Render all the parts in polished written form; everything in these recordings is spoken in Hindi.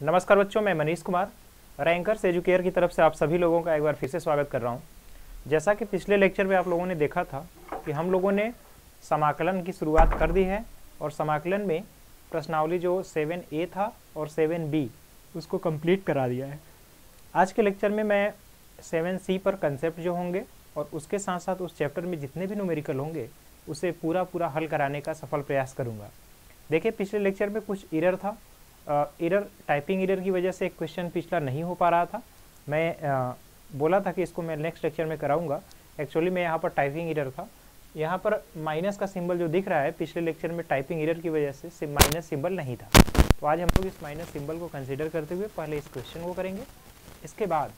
नमस्कार बच्चों, मैं मनीष कुमार रैंकर्स एजुकेयर की तरफ से आप सभी लोगों का एक बार फिर से स्वागत कर रहा हूं। जैसा कि पिछले लेक्चर में आप लोगों ने देखा था कि हम लोगों ने समाकलन की शुरुआत कर दी है और समाकलन में प्रश्नावली जो 7A था और 7B उसको कंप्लीट करा दिया है। आज के लेक्चर में मैं 7C पर कंसेप्ट जो होंगे और उसके साथ साथ उस चैप्टर में जितने भी न्यूमेरिकल होंगे उसे पूरा हल कराने का सफल प्रयास करूँगा। देखिए, पिछले लेक्चर में कुछ एरर था। टाइपिंग एरर की वजह से एक क्वेश्चन पिछला नहीं हो पा रहा था। मैं बोला था कि इसको मैं नेक्स्ट लेक्चर में कराऊंगा। एक्चुअली मैं यहाँ पर टाइपिंग एरर था। यहाँ पर माइनस का सिंबल जो दिख रहा है, पिछले लेक्चर में टाइपिंग एरर की वजह से माइनस सिंबल नहीं था। तो आज हम लोग इस माइनस सिंबल को कंसिडर करते हुए पहले इस क्वेश्चन को करेंगे। इसके बाद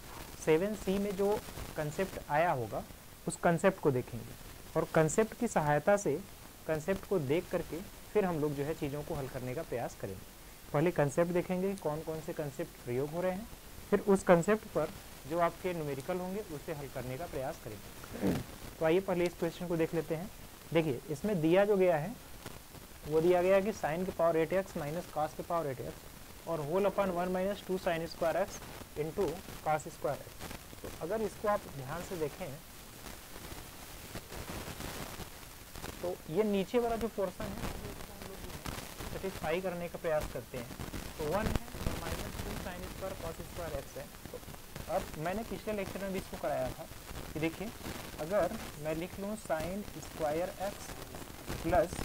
7C में जो कंसेप्ट आया होगा उस कंसेप्ट को देखेंगे और कंसेप्ट की सहायता से कंसेप्ट को देख करके फिर हम लोग जो है चीज़ों को हल करने का प्रयास करेंगे। पहले कंसेप्ट देखेंगे, कौन कौन से कंसेप्ट प्रयोग हो रहे हैं, फिर उस कंसेप्ट पर जो आपके न्यूमेरिकल होंगे उसे हल करने का प्रयास करेंगे। तो आइए पहले इस क्वेश्चन को देख लेते हैं। देखिए, इसमें दिया जो गया है वो दिया गया है कि साइन के पावर 8x माइनस कास के पावर 8x और whole upon 1 minus 2 sine square x into cos square x. तो अगर इसको आप ध्यान से देखें तो ये नीचे वाला जो पोर्शन है सेटिस्फाई करने का प्रयास करते हैं। तो 1 है और minus 2 sine square cos square x है। तो अब मैंने पिछले लेक्चर में भी इसको कराया था कि देखिए, अगर मैं लिख लूँ sign square x plus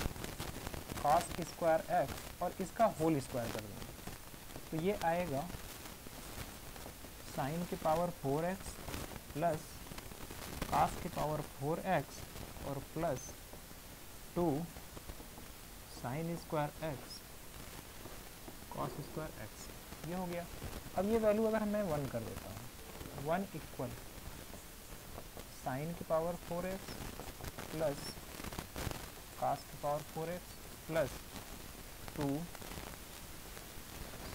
cos square x और इसका होल स्क्वायर कर दूँगा तो ये आएगा साइन के पावर 4x प्लस कॉस के पावर 4x और plus 2 sine square x cos square x, ये हो गया। अब ये वैल्यू अगर मैं 1 कर देता हूँ, 1 इक्वल साइन की पावर 4x प्लस कॉस की power 4x plus 2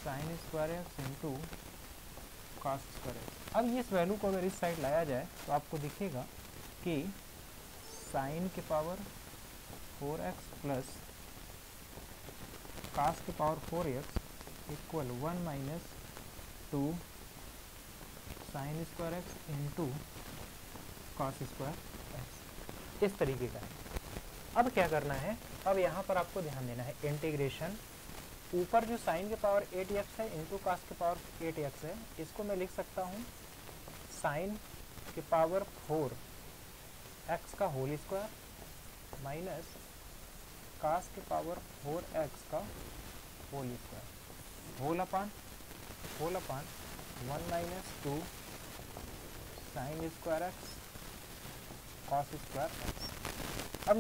sine square x into cos square x. अब इस वैल्यू को अगर इस साइड लाया जाए तो आपको दिखेगा कि साइन के पावर 4x प्लस कास के power 4x equal 1 minus 2 sine square x into cos square x, इस तरीके का है। अब क्या करना है, अब यहाँ पर आपको ध्यान देना है इंटीग्रेशन। ऊपर जो साइन के पावर 8x है इंटू कास के पावर 8x है, इसको मैं लिख सकता हूँ साइन के पावर 4x का होल स्क्वायर माइनस कास के पावर 4x का whole square whole upon 1 minus 2 sine square x cos square x. अब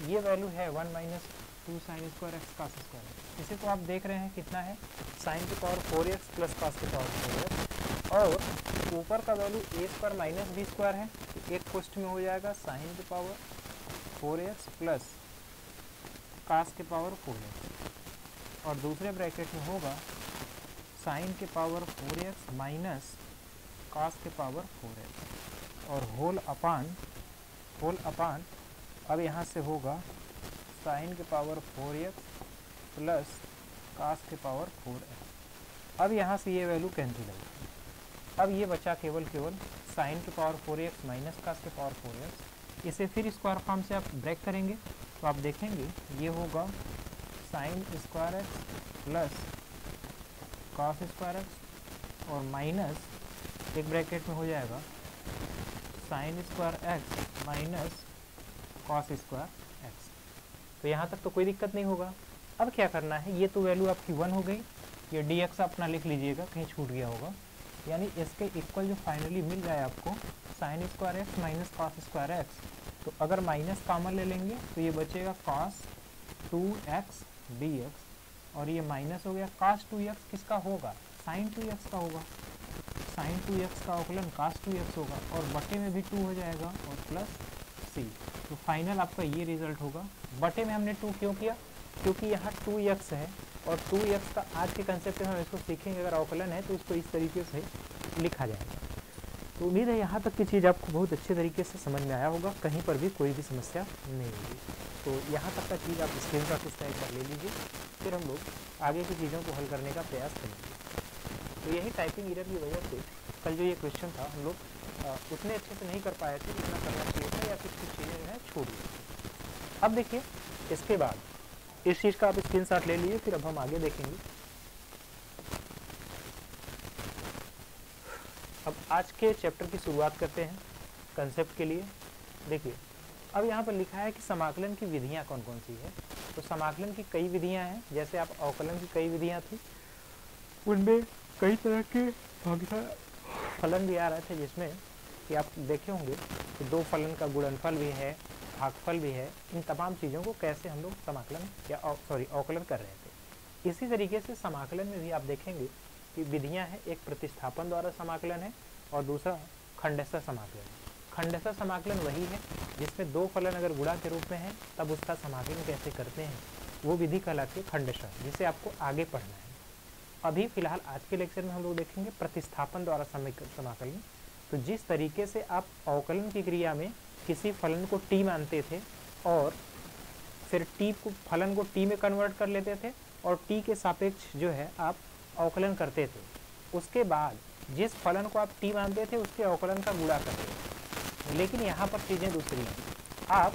ये वैल्यू है 1 minus 2 sine square x cos square x. इसे तो आप देख रहे हैं कितना है, साइन के पावर 4x प्लस कॉस के पावर 4x और ऊपर का value a square minus b square है। तो एक पोस्ट में हो जाएगा साइन के पावर 4x प्लस कास के पावर 4x और दूसरे ब्रैकेट में होगा साइन के पावर 4x माइनस कास के पावर 4x और होल अपान अब यहाँ से होगा साइन के पावर 4x प्लस कास के पावर 4x। अब यहाँ से ये वैल्यू कैंसिल होगी। अब ये बचा केवल साइन के पावर 4x माइनस कास के पावर 4x। इसे फिर स्क्वायर फॉर्म से आप ब्रेक करेंगे तो आप देखेंगे ये होगा sign square x plus cos square x और माइनस एक ब्रैकेट में हो जाएगा sign square x minus cos square x. तो यहाँ तक तो कोई दिक्कत नहीं होगा। अब क्या करना है, ये तो वैल्यू आपकी 1 हो गई, ये dx अपना लिख लीजिएगा, कहीं छूट गया होगा। यानी इसके इक्वल जो फाइनली मिल जाए आपको sign square x minus cos square x. तो अगर माइनस कॉमन ले लेंगे तो ये बचेगा cos 2x dx और ये माइनस हो गया cos 2x किसका होगा, sin 2x का होगा। sin 2x का अवकलन cos 2x होगा और बटे में भी 2 हो जाएगा और प्लस c। तो फाइनल आपका ये रिजल्ट होगा। बटे में हमने 2 क्यों किया, क्योंकि यहाँ 2x है और 2x का आज के कंसेप्ट में हम इसको सीखेंगे। अगर अवकलन है तो इसको इस तरीके से लिखा जाएगा। तो उम्मीद है यहाँ तक की चीज़ आपको बहुत अच्छे तरीके से समझ में आया होगा, कहीं पर भी कोई भी समस्या नहीं होगी। तो यहाँ तक का चीज़ आप स्क्रीन पर इसका एक बार ले लीजिए, फिर हम लोग आगे की चीज़ों को हल करने का प्रयास करेंगे। तो यही टाइपिंग एरर की वजह से कल जो ये क्वेश्चन था हम लोग उतने अच्छे से नहीं कर पाए थे जितना करना चाहिए था, या फिर कुछ चीज़ें जो है छोड़ दी। अब देखिए इसके बाद इस चीज़ का आप स्क्रीनशॉट ले लीजिए, फिर अब हम आगे देखेंगे। अब आज के चैप्टर की शुरुआत करते हैं कंसेप्ट के लिए। देखिए अब यहाँ पर लिखा है कि समाकलन की विधियाँ कौन कौन सी है। तो समाकलन की कई विधियाँ हैं, जैसे आप अवकलन की कई विधियाँ थी, उनमें कई तरह के फलन भी आ रहे थे, जिसमें कि आप देखे होंगे कि दो फलन का गुणनफल भी है, भागफल भी है। इन तमाम चीज़ों को कैसे हम लोग समाकलन या अवकलन कर रहे थे। इसी तरीके से समाकलन में भी आप देखेंगे कि विधियाँ हैं, एक प्रतिस्थापन द्वारा समाकलन है और दूसरा खंडशः समाकलन है। खंडशः समाकलन वही है जिसमें दो फलन अगर गुणा के रूप में है तब उसका समाकलन कैसे करते हैं, वो विधि कहलाती है खंडशः, जिसे आपको आगे पढ़ना है। अभी फिलहाल आज के लेक्चर में हम लोग देखेंगे प्रतिस्थापन द्वारा समाकलन। तो जिस तरीके से आप अवकलन की क्रिया में किसी फलन को टी मानते थे और फिर फलन को टी में कन्वर्ट कर लेते थे और टी के सापेक्ष जो है आप अवकलन करते थे, उसके बाद जिस फलन को आप टी मानते थे उसके अवकलन का गुणा करते थे। लेकिन यहाँ पर चीज़ें दूसरी हैं। आप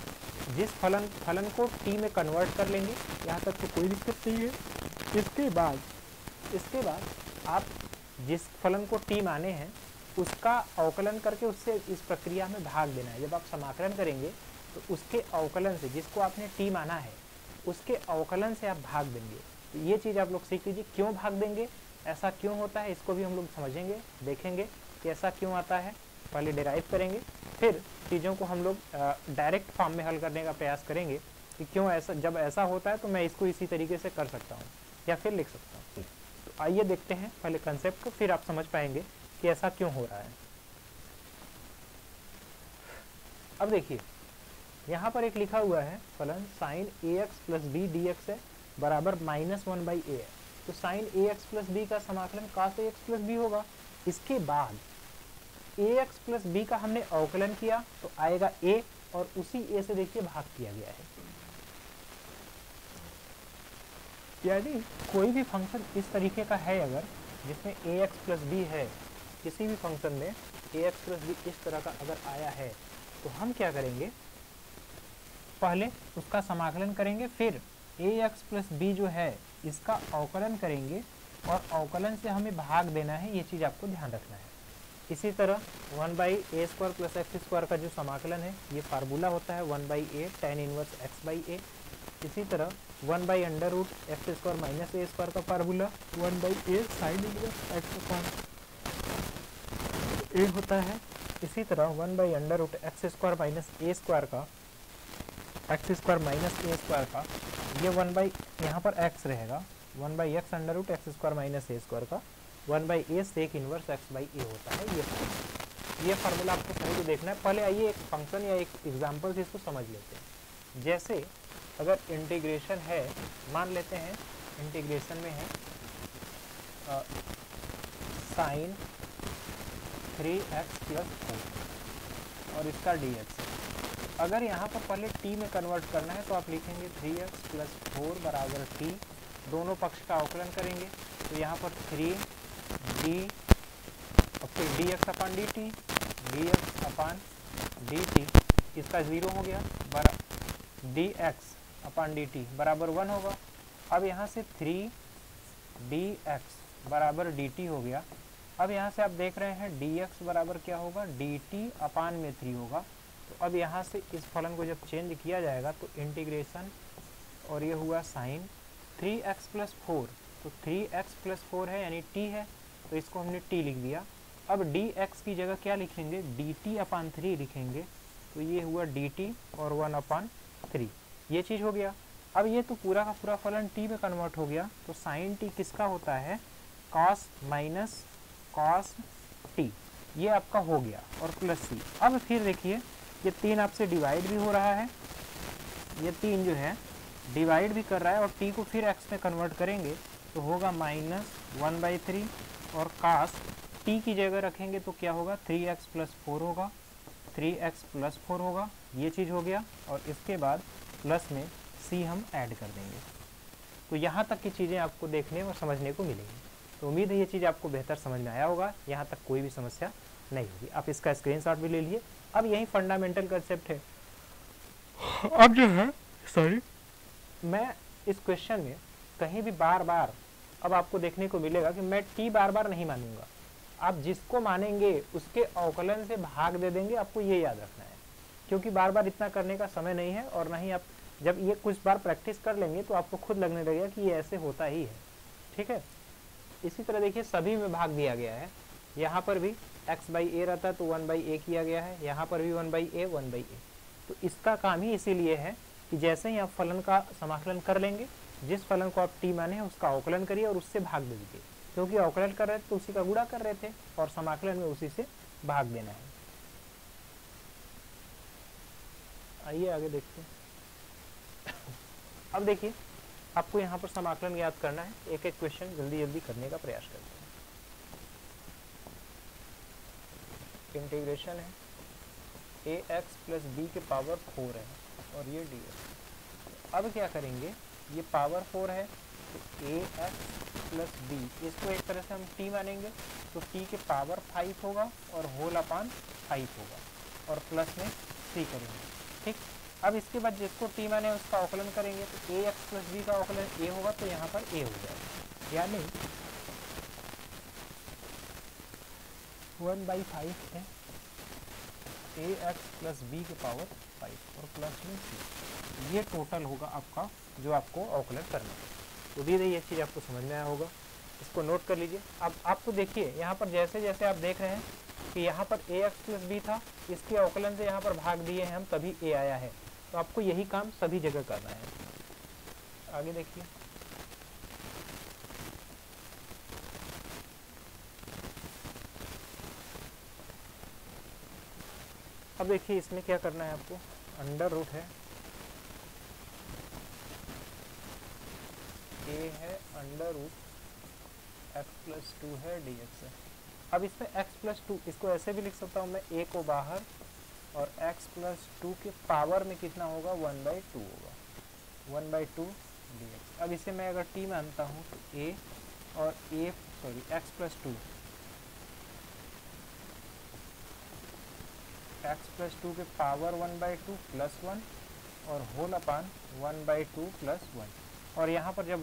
जिस फलन को टी में कन्वर्ट कर लेंगे, यहाँ तक तो कोई दिक्कत नहीं है। इसके बाद आप जिस फलन को टी माने हैं उसका अवकलन करके उससे इस प्रक्रिया में भाग देना है। जब आप समाकलन करेंगे तो उसके अवकलन से, जिसको आपने टी माना है उसके अवकलन से आप भाग देंगे। तो ये चीज़ आप लोग सीख लीजिए, क्यों भाग देंगे, ऐसा क्यों होता है, इसको भी हम लोग समझेंगे, देखेंगे कि ऐसा क्यों आता है। पहले डिराइव करेंगे, फिर चीज़ों को हम लोग डायरेक्ट फॉर्म में हल करने का प्रयास करेंगे कि क्यों ऐसा, जब ऐसा होता है तो मैं इसको इसी तरीके से कर सकता हूँ या फिर लिख सकता हूँ। तो आइए देखते हैं पहले कंसेप्ट को, फिर आप समझ पाएंगे कि ऐसा क्यों हो रहा है। अब देखिए यहाँ पर एक लिखा हुआ है फलन sine ax plus b d x है बराबर -1/a है। तो साइन ax प्लस बी का समाकलन cos ax प्लस बी होगा। इसके बाद ax प्लस बी का हमने अवकलन किया तो आएगा a, और उसी a से देखिए भाग किया गया है। यानी कोई भी फंक्शन इस तरीके का है अगर जिसमें ax प्लस बी है, किसी भी फंक्शन में ax प्लस बी इस तरह का अगर आया है, तो हम क्या करेंगे, पहले उसका समाकलन करेंगे, फिर ax प्लस बी जो है इसका अवकलन करेंगे और अवकलन से हमें भाग देना है। ये चीज़ आपको ध्यान रखना है। इसी तरह 1/a² प्लस x² का जो समाकलन है ये फार्मूला होता है 1/a tan इनवर्स x/a। इसी तरह 1/√x² माइनस a² का formula 1/a sine inverse x/a होता है। इसी तरह 1/√x² माइनस a² का x² माइनस a² का ये 1/ यहाँ पर x रहेगा 1/x√x² माइनस a² का 1/a सेक इनवर्स x/a होता है। ये फार्मूला आपको सही से देखना है। पहले आइए एक फंक्शन या एक एग्जांपल से इसको समझ लेते हैं। जैसे अगर इंटीग्रेशन है, मान लेते हैं इंटीग्रेशन में है साइन 3x प्लस 4 और इसका dx। अगर यहाँ पर पहले t में कन्वर्ट करना है तो आप लिखेंगे 3x प्लस 4 बराबर t, दोनों पक्ष का अवकलन करेंगे तो यहाँ पर 3d और फिर dx अपान dt, इसका 0 हो गया, dx अपान dt बराबर 1 होगा। अब यहाँ से 3dx बराबर dt हो गया। अब यहाँ से आप देख रहे हैं dx बराबर क्या होगा, dt अपान में 3 होगा। तो अब यहाँ से इस फलन को जब चेंज किया जाएगा तो इंटीग्रेशन, और ये हुआ साइन 3x प्लस 4, तो 3x प्लस 4 है यानी t है, तो इसको हमने t लिख दिया। अब dx की जगह क्या लिखेंगे, dt अपान 3 लिखेंगे, तो ये हुआ dt और 1 अपान 3, ये चीज़ हो गया। अब ये तो पूरा का पूरा फलन t में कन्वर्ट हो गया, तो साइन t किसका होता है, cos माइनस cos t, ये आपका हो गया, और प्लस c। अब फिर देखिए ये 3 आपसे डिवाइड भी हो रहा है, ये 3 जो है डिवाइड भी कर रहा है, और t को फिर x में कन्वर्ट करेंगे तो होगा -1/3, और cos t की जगह रखेंगे तो क्या होगा, 3x प्लस 4 होगा, 3x प्लस 4 होगा, ये चीज़ हो गया। और इसके बाद प्लस में c हम ऐड कर देंगे। तो यहाँ तक की चीज़ें आपको देखने और समझने को मिलेंगी। तो उम्मीद है ये चीज़ आपको बेहतर समझ में आया होगा, यहाँ तक कोई भी समस्या नहीं होगी। आप इसका स्क्रीनशॉट भी ले लीजिए। अब यही फंडामेंटल कंसेप्ट है। अब जो है मैं इस क्वेश्चन में कहीं भी बार बार अब आपको देखने को मिलेगा कि मैं टी बार बार नहीं मानूंगा। आप जिसको मानेंगे उसके अवकलन से भाग दे देंगे, आपको ये याद रखना है, क्योंकि बार बार इतना करने का समय नहीं है, और नहीं आप जब ये कुछ बार प्रैक्टिस कर लेंगे तो आपको खुद लगने लगेगा कि ये ऐसे होता ही है। ठीक है, इसी तरह देखिए सभी में भाग दिया गया है। यहाँ पर भी x/a रहता है तो 1/a किया गया है, यहाँ पर भी 1/a। तो इसका काम ही इसीलिए है कि जैसे ही आप फलन का समाकलन कर लेंगे, जिस फलन को आप t माने हैं उसका अवकलन करिए और उससे भाग दे दीजिए, क्योंकि अवकलन कर रहे थे तो उसी का गुणा कर रहे थे और समाकलन में उसी से भाग देना है। आइए आगे देखते हैं। अब देखिए आपको यहाँ पर समाकलन याद करना है, एक एक क्वेश्चन जल्दी जल्दी करने का प्रयास करते हैं। इंटीग्रेशन है ax प्लस बी के पावर 4 है और ये dx। अब क्या करेंगे, ये पावर 4 है तो ax प्लस बी, इसको एक तरह से हम t मानेंगे तो t के पावर 5 होगा और होल अपान 5 होगा और प्लस में 3 करेंगे। ठीक, अब इसके बाद जिसको t माने उसका अवकलन करेंगे तो ax प्लस बी का अवकलन a होगा तो यहाँ पर a हो जाएगा, यानी 1/5 है ax प्लस बी के पावर 5 और प्लस में 3। ये टोटल होगा आपका जो आपको अवकलन करना है। तो दी ये चीज़ आपको समझ में आया होगा, इसको नोट कर लीजिए। अब आपको देखिए यहाँ पर जैसे जैसे आप देख रहे हैं कि यहाँ पर ax प्लस बी था, इसके अवकलन से यहाँ पर भाग दिए हैं हम, तभी a आया है। तो आपको यही काम सभी जगह करना है। आगे देखिए, अब देखिए इसमें क्या करना है आपको, अंडर रूट है a है अंडर रूट x प्लस 2 है dx है। अब इसमें x प्लस 2, इसको ऐसे भी लिख सकता हूँ मैं, a को बाहर और x प्लस 2 के पावर में कितना होगा 1/2 होगा, 1/2 dx। अब इसे मैं अगर t मानता हूँ तो a और x प्लस 2, x प्लस 2 के पावर 1/2 प्लस 1 और होल अपान 1/2 प्लस 1। और यहाँ पर जब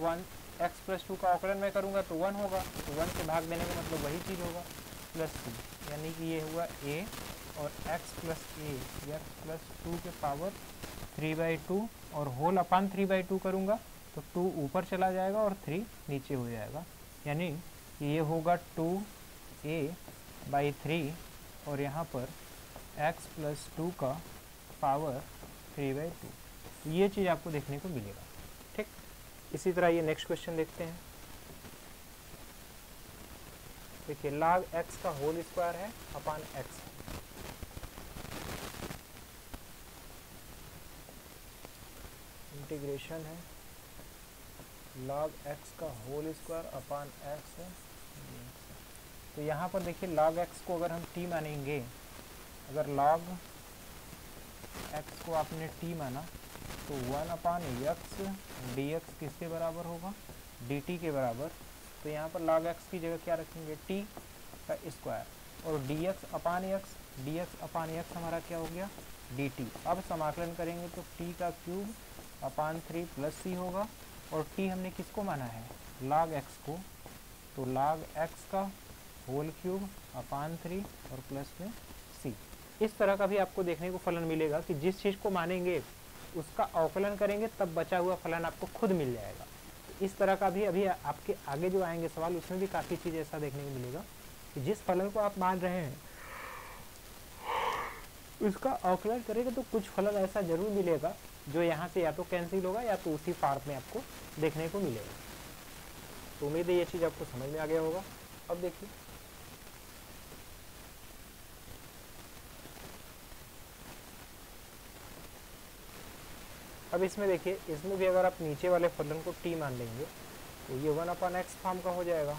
x प्लस 2 का अवकलन मैं करूँगा तो 1 होगा, तो 1 से भाग देने का मतलब वही चीज़ होगा प्लस 2, यानी कि ये हुआ a और x plus a, x plus 2 के पावर 3/2 और होल अपान 3/2 करूँगा तो 2 ऊपर चला जाएगा और 3 नीचे हो जाएगा, यानी ये होगा 2a/3 और यहाँ पर x प्लस 2 का पावर 3/2। ये चीज़ आपको देखने को मिलेगा। ठीक, इसी तरह ये नेक्स्ट क्वेश्चन देखते हैं। देखिए log x का होल स्क्वायर है अपान x, इंटीग्रेशन है log x का होल स्क्वायर अपान x है। तो यहाँ पर देखिए log x को अगर हम t मानेंगे, अगर log x को आपने t माना तो 1/x dx किसके बराबर होगा, dt के बराबर। तो यहाँ पर log x की जगह क्या रखेंगे, t का स्क्वायर और dx अपान x हमारा क्या हो गया dt। अब समाकलन करेंगे तो t का क्यूब अपान 3 प्लस c होगा और t हमने किसको माना है log x को, तो log x का होल क्यूब अपान 3 और प्लस में c। इस तरह का भी आपको देखने को फलन मिलेगा कि जिस चीज़ को मानेंगे उसका अवकलन करेंगे तब बचा हुआ फलन आपको खुद मिल जाएगा। तो इस तरह का भी अभी आपके आगे जो आएंगे सवाल, उसमें भी काफ़ी चीज़ ऐसा देखने को मिलेगा कि जिस फलन को आप मान रहे हैं उसका अवकलन करेंगे तो कुछ फलन ऐसा जरूर मिलेगा जो यहाँ से या तो कैंसिल होगा या तो उसी फॉर्म में आपको देखने को मिलेगा। तो उम्मीद है ये चीज़ आपको समझ में आ गया होगा। अब देखिए अब इसमें देखिए, इसमें भी अगर आप नीचे वाले फलन को t मान लेंगे तो ये 1/x फॉर्म का हो जाएगा,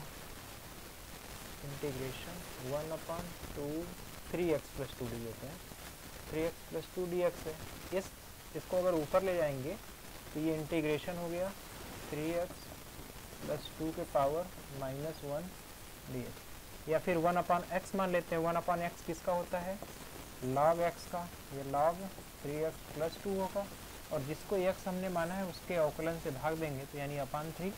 इंटीग्रेशन 1/2 3x प्लस 2 dx है, 3x प्लस 2 dx है। इसको अगर ऊपर ले जाएंगे तो ये इंटीग्रेशन हो गया 3x प्लस 2 के पावर -1 dx, या फिर 1/x मान लेते हैं। 1/x किसका होता है, log x का, ये log 3x प्लस 2 होगा, और जिसको x हमने माना है उसके अवकलन से भाग देंगे तो यानी अपान 3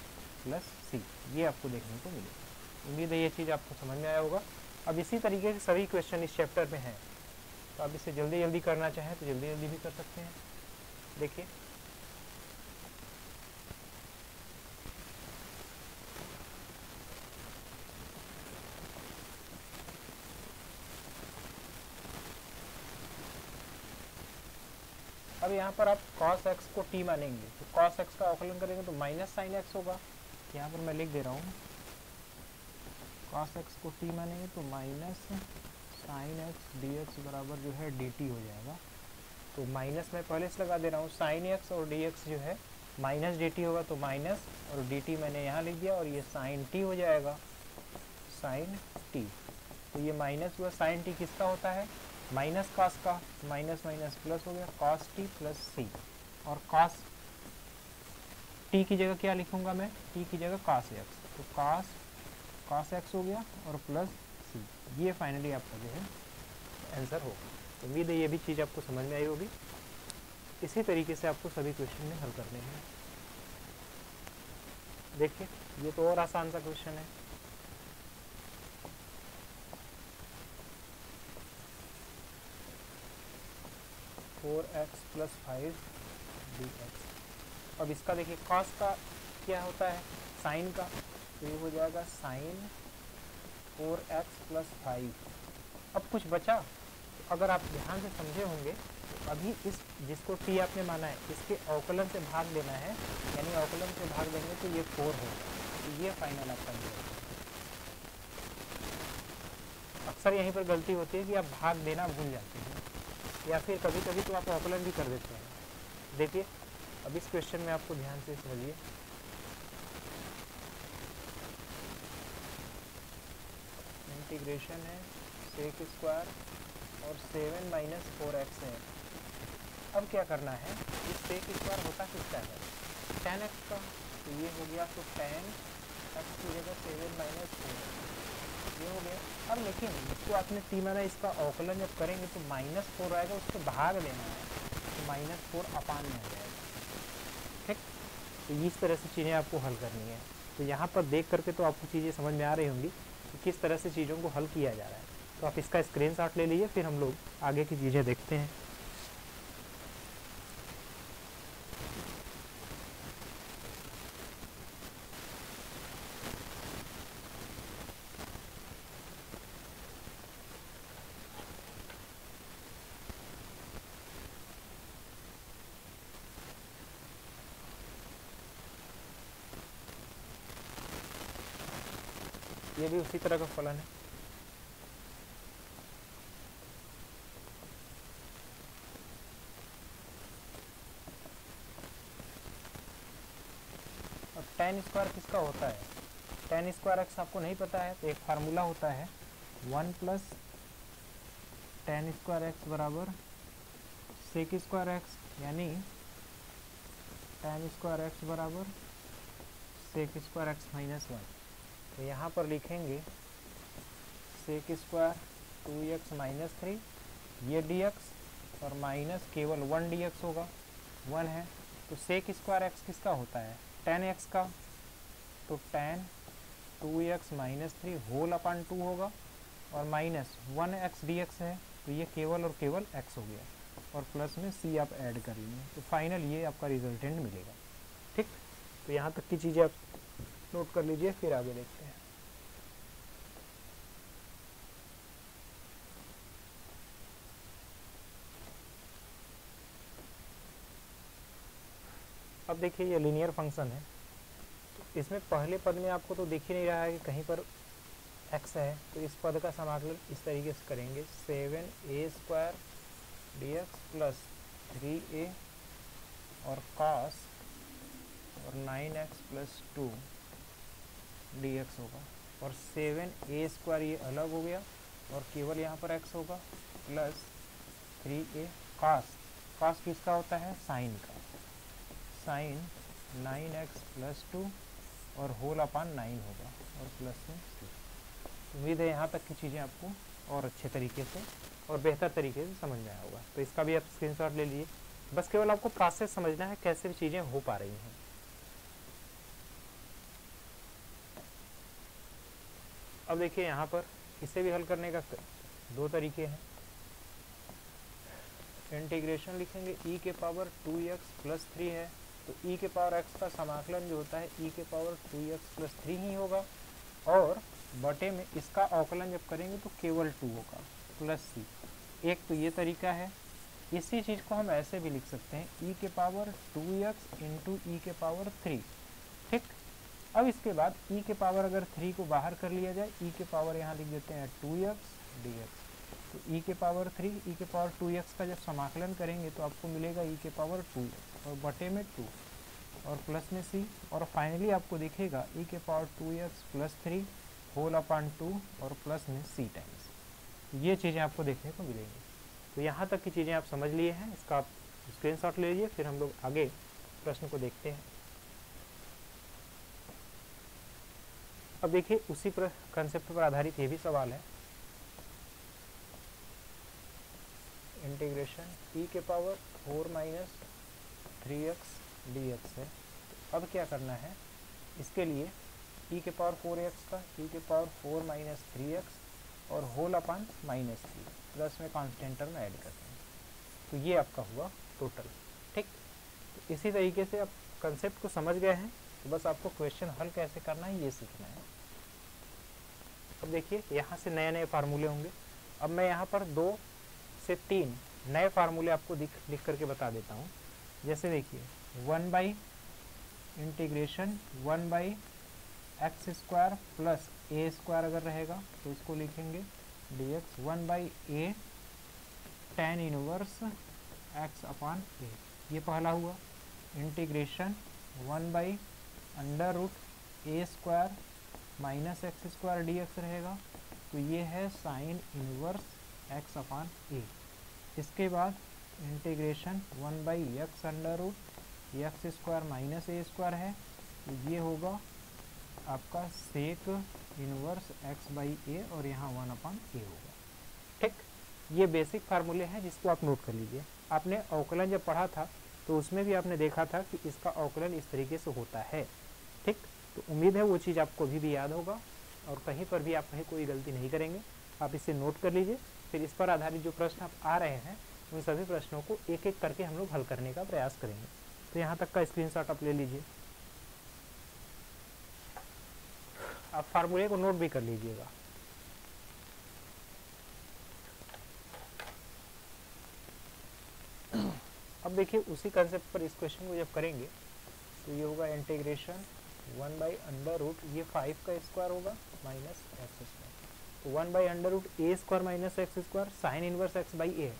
प्लस c, ये आपको देखने को मिलेगा। उम्मीद है ये चीज़ आपको समझ में आया होगा। अब इसी तरीके से सभी क्वेश्चन इस चैप्टर में हैं, तो आप इसे जल्दी जल्दी करना चाहें तो जल्दी जल्दी भी कर सकते हैं। देखिए अब यहाँ पर आप cos x को t मानेंगे तो cos x का अवकलन करेंगे तो माइनस साइन x होगा। यहाँ पर मैं लिख दे रहा हूँ, cos x को t मानेंगे तो माइनस साइन x dx बराबर जो है dt हो जाएगा। तो माइनस मैं पहले से लगा दे रहा हूँ, साइन x और dx जो है माइनस dt होगा, तो माइनस और dt मैंने यहाँ लिख दिया, और ये साइन t हो जाएगा, साइन t। तो ये माइनस हुआ, साइन t किसका होता है, माइनस कॉस का, माइनस माइनस प्लस हो गया, कॉस टी प्लस सी। और कॉस टी की जगह क्या लिखूंगा मैं, टी की जगह कॉस एक्स, तो कॉस एक्स हो गया और प्लस सी। ये फाइनली आपका जो है आंसर होगा। उम्मीद है ये भी चीज़ आपको समझ में आई होगी। इसी तरीके से आपको सभी क्वेश्चन में हल करने हैं। देखिए ये तो और आसान सा क्वेश्चन है। Four x plus 5 dx। अब इसका देखिए कॉस का क्या होता है, साइन का, तो ये हो जाएगा साइन 4x प्लस 5। अब कुछ बचा, तो अगर आप ध्यान से समझे होंगे तो अभी इस जिसको t आपने माना है इसके अवकलन से भाग देना है, यानी अवकलन से भाग देंगे तो ये 4 होगा। तो ये फाइनल आपका आंसर है। अक्सर यहीं पर गलती होती है कि आप भाग देना भूल जाते हैं, या फिर कभी कभी तो आप अवकलन भी कर देते हैं। देखिए अब इस क्वेश्चन में आपको ध्यान से समझिए, इंटीग्रेशन है सेक स्क्वायर और 7 माइनस 4x है। अब क्या करना है, इस सेक स्क्वायर होता किसका है, tan x का, तो ये हो गया, तो tan x की जगह 7 माइनस 4 ये हो गया। अब लेकिन इसको आपने t माना, इसका अवकलन जब करेंगे तो -4 आएगा, उसको भाग देना है तो -4 अपान में आ जाएगा। ठीक, तो इस तरह से चीज़ें आपको हल करनी है। तो यहाँ पर देख करके तो आपको चीज़ें समझ में आ रही होंगी कि किस तरह से चीज़ों को हल किया जा रहा है। तो आप इसका स्क्रीनशॉट ले लीजिए, फिर हम लोग आगे की चीज़ें देखते हैं। ये भी उसी तरह का फलन है। अब tan स्क्वायर किसका होता है, tan स्क्वायर एक्स आपको नहीं पता है तो एक फार्मूला होता है 1 प्लस tan स्क्वायर एक्स बराबर सेक स्क्वायर एक्स, यानी tan स्क्वायर एक्स बराबर सेक स्क्वायर एक्स माइनस 1। तो यहाँ पर लिखेंगे सेक स्क्वायर 2x माइनस 3, ये dx और माइनस केवल 1 dx होगा, 1 है। तो सेक स्क्वायर एक्स किसका होता है, tan x का, तो tan 2x minus 3 whole upon 2 होगा, और माइनस 1x dx है, तो ये केवल और केवल x हो गया, और प्लस में c आप ऐड कर लीजिए, तो फाइनल ये आपका रिजल्टेंट मिलेगा। ठीक, तो यहाँ तक की चीज़ें आप नोट कर लीजिए, फिर आगे देखते हैं। अब देखिए ये लीनियर फंक्शन है, तो इसमें पहले पद में आपको तो दिख ही नहीं रहा है कि कहीं पर x है, तो इस पद का समाकलन इस तरीके से करेंगे 7a square dx plus 3a और cos और 9x प्लस 2 dx होगा, और 7a स्क्वायर ये अलग हो गया और केवल यहाँ पर x होगा, प्लस 3a cos किसका होता है, साइन का, साइन 9x प्लस 2 और होल अपान 9 होगा और प्लस में सी। उम्मीद है यहाँ तक की चीज़ें आपको और अच्छे तरीके से और बेहतर तरीके से समझ में आया होगा। तो इसका भी आप स्क्रीनशॉट ले लीजिए। बस केवल आपको प्रोसेस समझना है कैसे भी चीज़ें हो पा रही हैं। अब देखिए यहाँ पर इसे भी हल करने का दो तरीके हैं। इंटीग्रेशन लिखेंगे e के पावर 2x प्लस 3 है, तो e के पावर x का समाकलन जो होता है e के पावर 2x प्लस 3 ही होगा, और बटे में इसका अवकलन जब करेंगे तो केवल 2 होगा प्लस c। एक तो ये तरीका है। इसी चीज़ को हम ऐसे भी लिख सकते हैं e के पावर 2x इंटू ई के पावर 3। ठीक, अब इसके बाद e के पावर अगर 3 को बाहर कर लिया जाए, e के पावर यहाँ लिख देते हैं 2x dx। तो e के पावर 3 e के पावर 2x का जब समाकलन करेंगे तो आपको मिलेगा e के पावर 2 और बटे में 2 और प्लस में c, और फाइनली आपको दिखेगा e के power 2x plus 3 whole upon 2 और प्लस में c टाइम्स। ये चीज़ें आपको देखने को मिलेंगी। तो यहाँ तक की चीज़ें आप समझ लिए हैं, इसका आप स्क्रीनशॉट ले लीजिए, फिर हम लोग आगे प्रश्न को देखते हैं। अब देखिए उसी कंसेप्ट पर आधारित ये भी सवाल है। इंटीग्रेशन e के पावर 4 माइनस 3x dx है। तो अब क्या करना है, इसके लिए e के पावर 4x का e के पावर 4 माइनस 3x और होल अपान माइनस 3 प्लस में कांस्टेंट टर्म ऐड करते हैं। तो ये आपका हुआ टोटल। ठीक, तो इसी तरीके से आप कंसेप्ट को समझ गए हैं, तो बस आपको क्वेश्चन हल कैसे करना है ये सीखना है। अब देखिए यहाँ से नए नए फार्मूले होंगे। अब मैं यहाँ पर 2 से 3 नए फार्मूले आपको लिख करके बता देता हूँ। जैसे देखिए 1 by integration 1 by x square plus a square अगर रहेगा तो इसको लिखेंगे dx 1 by a tan inverse x upon a. ये पहला हुआ। Integration 1 by under root A square minus x square dx रहेगा, तो ये है sine inverse x upon a. इसके बाद integration 1 by x under root x square minus a square है, तो ये होगा आपका सेक इनवर्स x बाई ए और यहाँ 1 अपान ए होगा। ठीक, ये बेसिक फार्मूले हैं जिसको आप नोट कर लीजिए। आपने अवकलन जब पढ़ा था तो उसमें भी आपने देखा था कि इसका अवकलन इस तरीके से होता है। ठीक, तो उम्मीद है वो चीज़ आपको अभी भी याद होगा और कहीं पर भी आप कहीं कोई गलती नहीं करेंगे। आप इसे नोट कर लीजिए, फिर इस पर आधारित जो प्रश्न आप आ रहे हैं उन सभी प्रश्नों को एक एक करके हम लोग हल करने का प्रयास करेंगे। तो यहाँ तक का स्क्रीनशॉट आप ले लीजिए। आप फार्मूले को नोट भी कर लीजिएगा। अब देखिए उसी कंसेप्ट पर इस क्वेश्चन को जब करेंगे तो ये होगा इंटीग्रेशन 1 बाई अंडर रूट, ये 5 का स्क्वायर होगा माइनस एक्स स्क्वायर, तो 1 by under root A square minus x square sine inverse X by A है।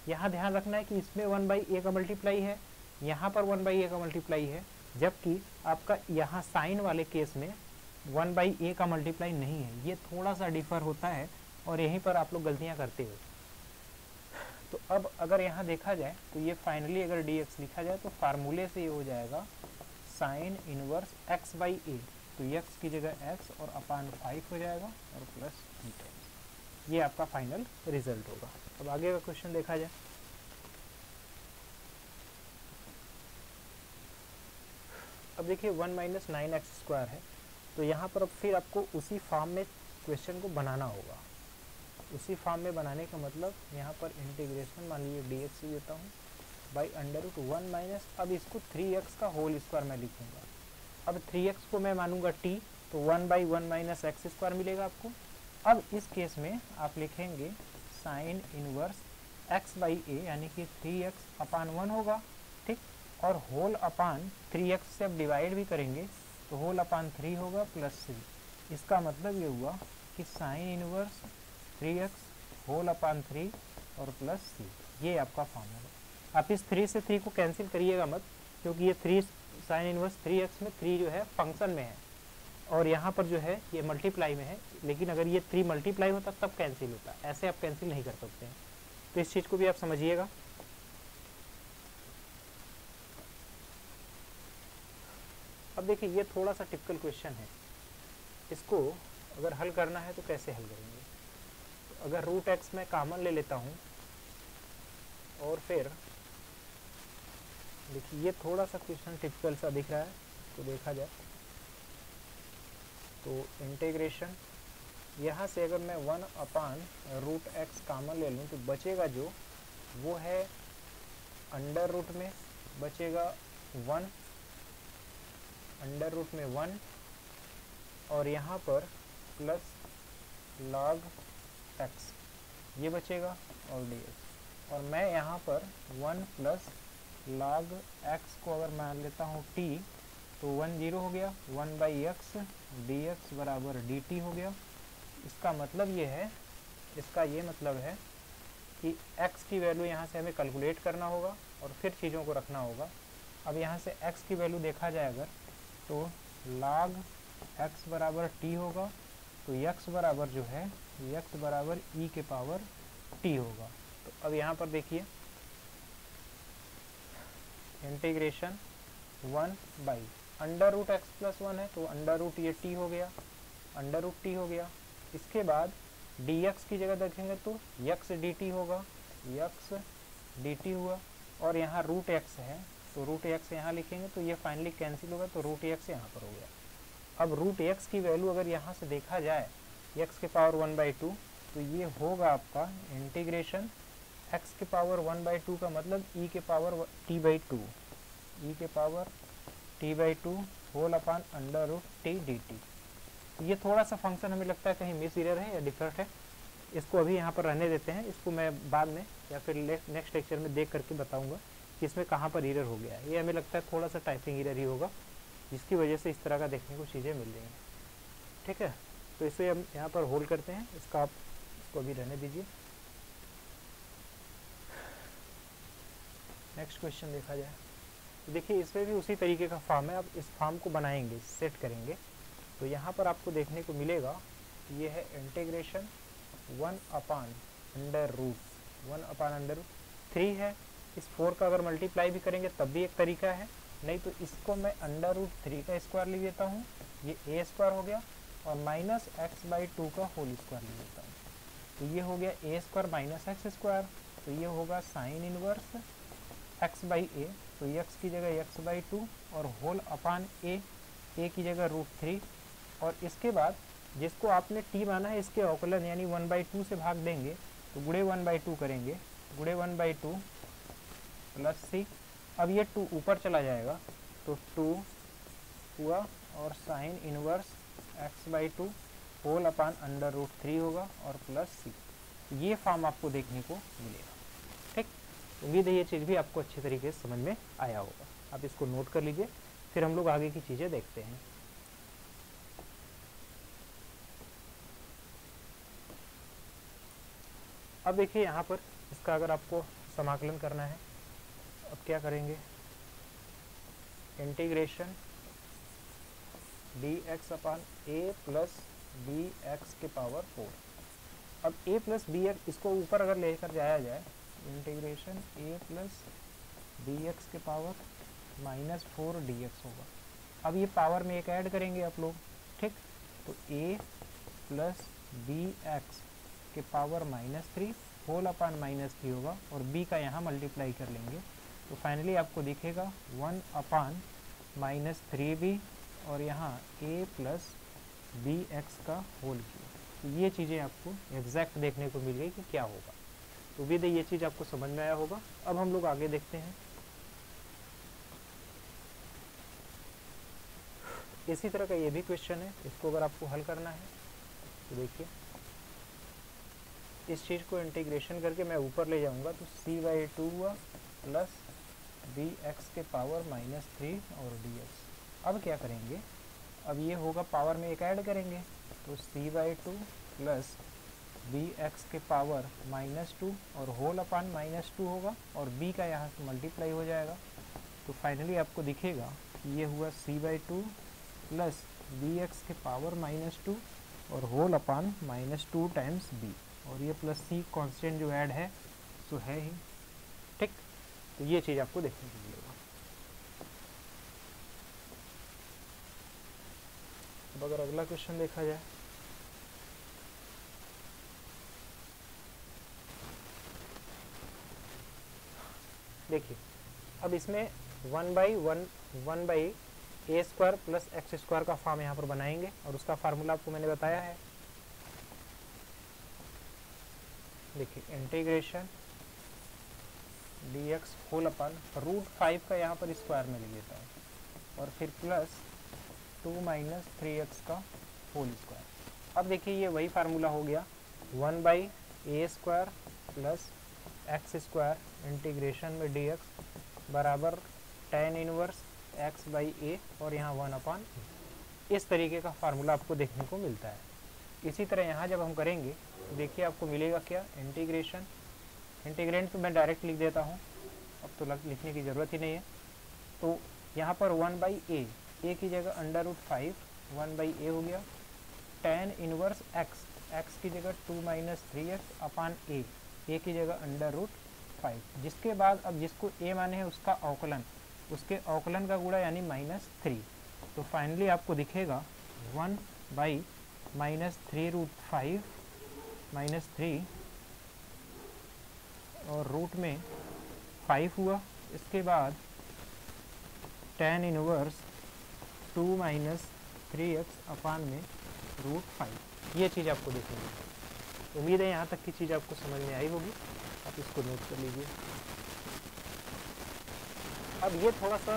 यहाँ ध्यान रखना है कि इसमें 1 बाई ए का मल्टीप्लाई है, यहाँ पर 1 बाई ए का मल्टीप्लाई है, जबकि आपका यहाँ साइन वाले केस में 1 बाई ए का मल्टीप्लाई नहीं है। ये थोड़ा सा डिफर होता है और यहीं पर आप लोग गलतियाँ करते हो। तो अब अगर यहाँ देखा जाए तो ये फाइनली अगर dx लिखा जाए तो फार्मूले से ये हो जाएगा साइन इनवर्स x बाई ए, तो x की जगह x और अपान 5 हो जाएगा और प्लस ई टाइम्स। ये आपका फाइनल रिजल्ट होगा। अब आगे का क्वेश्चन देखा जाए। अब देखिए 1 माइनस 9x स्क्वायर है, तो यहाँ पर अब फिर आपको उसी फॉर्म में क्वेश्चन को बनाना होगा। उसी फॉर्म में बनाने का मतलब यहाँ पर इंटीग्रेशन मान लीजिए dx ही देता हूँ बाई अंडर रूट 1 माइनस, अब इसको 3x का होल स्क्वायर मैं लिखूँगा। अब 3x को मैं मानूंगा t, तो 1 बाई 1 माइनस एक्स स्क्वायर मिलेगा आपको। अब इस केस में आप लिखेंगे साइन इनवर्स x बाई ए यानी कि 3x अपान 1 होगा। ठीक, और होल अपान 3x से अब डिवाइड भी करेंगे तो होल अपान 3 होगा प्लस 3। इसका मतलब ये हुआ कि sine inverse 3x whole upon 3 और प्लस c, ये आपका फॉर्म होगा। आप इस 3 से 3 को कैंसिल करिएगा मत, क्योंकि ये 3 साइन इनवर्स 3x में 3 जो है फंक्शन में है और यहाँ पर जो है ये मल्टीप्लाई में है, लेकिन अगर ये 3 मल्टीप्लाई होता तब कैंसिल होता, ऐसे आप कैंसिल नहीं कर सकते हैं। तो इस चीज़ को भी आप समझिएगा। अब देखिए ये थोड़ा सा टिपिकल क्वेश्चन है, इसको अगर हल करना है तो कैसे हल करेंगे। तो अगर रूट एक्स मैं कॉमन ले लेता हूँ और फिर देखिए ये थोड़ा सा क्वेश्चन टिपिकल सा दिख रहा है, तो देखा जाए तो इंटीग्रेशन यहाँ से अगर मैं 1/√x कॉमन ले लूँ तो बचेगा जो वो है अंडर रूट में बचेगा 1, अंडर रूट में 1 और यहाँ पर प्लस log x ये बचेगा और dx, और मैं यहाँ पर 1 प्लस log x को अगर मान लेता हूँ t तो 1 0 हो गया, 1/x dx बराबर dt हो गया। इसका मतलब ये है, इसका ये मतलब है कि x की वैल्यू यहाँ से हमें कैलकुलेट करना होगा और फिर चीज़ों को रखना होगा। अब यहाँ से x की वैल्यू देखा जाए अगर तो log x बराबर t होगा, तो x बराबर जो है x बराबर e के पावर t होगा। तो अब यहाँ पर देखिए integration 1 under root x plus 1 है तो अंडर रूट ये t हो गया, अंडर रूट t हो गया। इसके बाद dx की जगह देखेंगे तो x dt होगा, x dt हुआ, और यहाँ रूट x है तो रूट x यहाँ लिखेंगे तो ये फाइनली कैंसिल होगा, तो रूट x यहाँ पर हो गया। अब रूट x की वैल्यू अगर यहाँ से देखा जाए x के पावर 1/2 तो ये होगा आपका इंटीग्रेशन x के पावर 1/2 का मतलब e के पावर t/2, e के power t/2 whole upon under root t dt। ये थोड़ा सा फंक्शन हमें लगता है कहीं मिस एरर है या डिफरेंट है, इसको अभी यहाँ पर रहने देते हैं, इसको मैं बाद में या फिर नेक्स्ट लेक्चर में देख करके बताऊंगा कि इसमें कहाँ पर एरर हो गया है। ये हमें लगता है थोड़ा सा टाइपिंग एरर ही होगा जिसकी वजह से इस तरह का देखने को चीज़ें मिल रही हैं। ठीक है, तो इसे हम यहाँ पर होल्ड करते हैं, इसका आप इसको अभी रहने दीजिए। नेक्स्ट क्वेश्चन देखा जाए तो देखिए इसमें भी उसी तरीके का फॉर्म है। अब इस फॉर्म को बनाएंगे, सेट करेंगे, तो यहाँ पर आपको देखने को मिलेगा ये है इंटीग्रेशन 1/√3 है। इस 4 का अगर मल्टीप्लाई भी करेंगे तब भी एक तरीका है, नहीं तो इसको मैं अंडर रूट 3 का स्क्वायर ले लेता हूँ, ये a स्क्वायर हो गया, और माइनस x/2 का होल स्क्वायर ले लेता हूँ, तो ये हो गया a square minus x square, तो ये होगा साइन इनवर्स x/a, तो x की जगह x/2 और होल अपान a की जगह √3, और इसके बाद जिसको आपने t माना है इसके औकलन यानी 1/2 से भाग देंगे तो गुणे 1/2 करेंगे, गुणे 1/2 प्लस c। अब ये 2 ऊपर चला जाएगा तो 2 हुआ और sine inverse x/2 whole upon under root 3 होगा और प्लस c। ये फॉर्म आपको देखने को मिलेगा। ठीक, उम्मीद है ये चीज़ भी आपको अच्छे तरीके से समझ में आया होगा। आप इसको नोट कर लीजिए, फिर हम लोग आगे की चीज़ें देखते हैं। अब देखिए यहाँ पर इसका अगर आपको समाकलन करना है, अब क्या करेंगे, integration dx upon a plus bx के पावर 4। अब a प्लस bx इसको ऊपर अगर लेकर जाया जाए, इंटीग्रेशन a प्लस bx के पावर -4 dx होगा। अब ये पावर में एक ऐड करेंगे आप लोग, ठीक, तो a प्लस bx के पावर -3 होल अपान -3 होगा, और b का यहाँ मल्टीप्लाई कर लेंगे तो फाइनली आपको दिखेगा 1 अपान -3b और यहाँ a प्लस bx का होल क्यूब। तो ये चीज़ें आपको एग्जैक्ट देखने को मिल गई कि क्या होगा। तो उम्मीद है ये चीज़ आपको समझ में आया होगा। अब हम लोग आगे देखते हैं। इसी तरह का ये भी क्वेश्चन है, इसको अगर आपको हल करना है तो देखिए इस चीज़ को इंटीग्रेशन करके मैं ऊपर ले जाऊंगा तो c/2 हुआ प्लस bx के पावर -3 और dx। अब क्या करेंगे, अब ये होगा पावर में एक ऐड करेंगे तो c/2 प्लस bx के पावर -2 और होल अपान -2 होगा, और b का यहाँ से मल्टीप्लाई हो जाएगा। तो फाइनली आपको दिखेगा कि ये हुआ c/2 प्लस bx के पावर -2 और होल अपान -2 टाइम्स b, और ये प्लस c कांस्टेंट जो ऐड है सो है ही। ठीक, तो ये चीज़ आपको देखने को मिलेगा। अब अगर अगला क्वेश्चन देखा जाए, देखिए अब इसमें 1/a² प्लस x² का फॉर्म यहाँ पर बनाएंगे और उसका फार्मूला आपको मैंने बताया है। देखिए इंटीग्रेशन dx होल अपन √5 का यहाँ पर स्क्वायर में ले लेता है और फिर प्लस 2 - 3x का होल स्क्वायर। अब देखिए ये वही फार्मूला हो गया 1/a² प्लस x² इंटीग्रेशन में dx बराबर tan इनवर्स x/a और यहाँ 1/a। इस तरीके का फार्मूला आपको देखने को मिलता है। इसी तरह यहाँ जब हम करेंगे तो देखिए आपको मिलेगा क्या, इंटीग्रेशन, इंटीग्रेंट तो मैं डायरेक्ट लिख देता हूँ, अब तो लिखने की ज़रूरत ही नहीं है। तो यहाँ पर 1/a, a की जगह √5 1/a हो गया, tan इनवर्स x, x की जगह 2 - 3x अपान a की जगह √5, जिसके बाद अब जिसको a माने है उसका अवकलन, उसके अवकलन का गुणा यानी -3। तो फाइनली आपको दिखेगा 1/-3 √5 -3 और रूट में 5 हुआ। इसके बाद tan इनवर्स 2 - 3x अपान में √5। ये चीज़ आपको देखनी है। उम्मीद है यहाँ तक की चीज़ आपको समझ में आई होगी, आप इसको नोट कर लीजिए। अब ये थोड़ा सा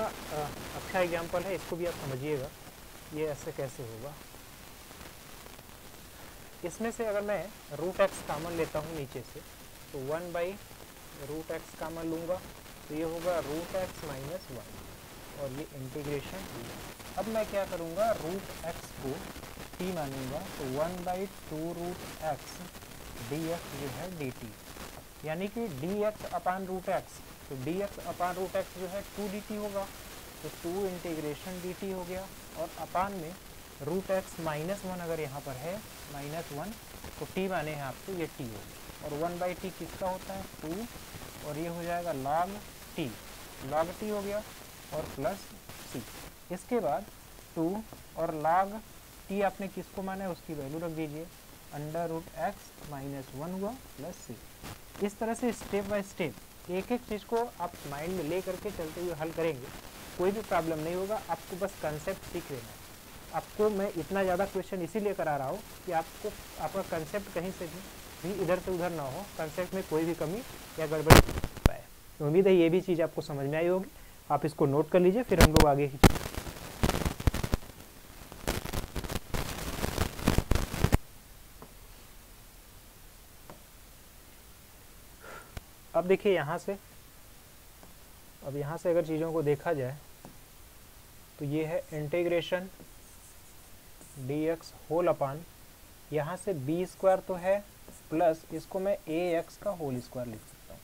अच्छा एग्जाम्पल है, इसको भी आप समझिएगा ये ऐसे कैसे होगा। इसमें से अगर मैं √x कॉमन लेता हूँ नीचे से, तो 1/√x कॉमन लूँगा तो ये होगा √x - 1 और ये इंटीग्रेशन। अब मैं क्या करूँगा, √x को t मानूंगा तो 1/2√x dx जो है dt, यानी कि dx अपान √x, तो dx अपान √x जो है 2 dt होगा, तो 2 इंटीग्रेशन dt हो गया और अपान में √x -1 अगर यहाँ पर है -1 तो t माने हैं आपको ये t होगा और 1/t किसका होता है 2 और ये हो जाएगा log t हो गया और प्लस c। इसके बाद 2 और log t आपने किसको माना है उसकी वैल्यू रख दीजिए, √x -1 हुआ प्लस c। इस तरह से स्टेप बाय स्टेप एक एक चीज़ को आप माइंड में ले करके चलते हुए हल करेंगे, कोई भी प्रॉब्लम नहीं होगा। आपको बस कंसेप्ट सीख लेना है। आपको मैं इतना ज़्यादा क्वेश्चन इसीलिए करा रहा हूँ कि आपको आपका कंसेप्ट कहीं से भी इधर से उधर ना हो, कंसेप्ट में कोई भी कमी या गड़बड़ी नहीं पाए। तो उम्मीद है ये भी चीज़ आपको समझ में आई होगी। आप इसको नोट कर लीजिए, फिर हम लोग आगे की अब देखिए यहाँ से अगर चीज़ों को देखा जाए तो ये है इंटीग्रेशन dx होल अपान, यहाँ से b² तो है प्लस इसको मैं ax का होल स्क्वायर लिख सकता हूँ।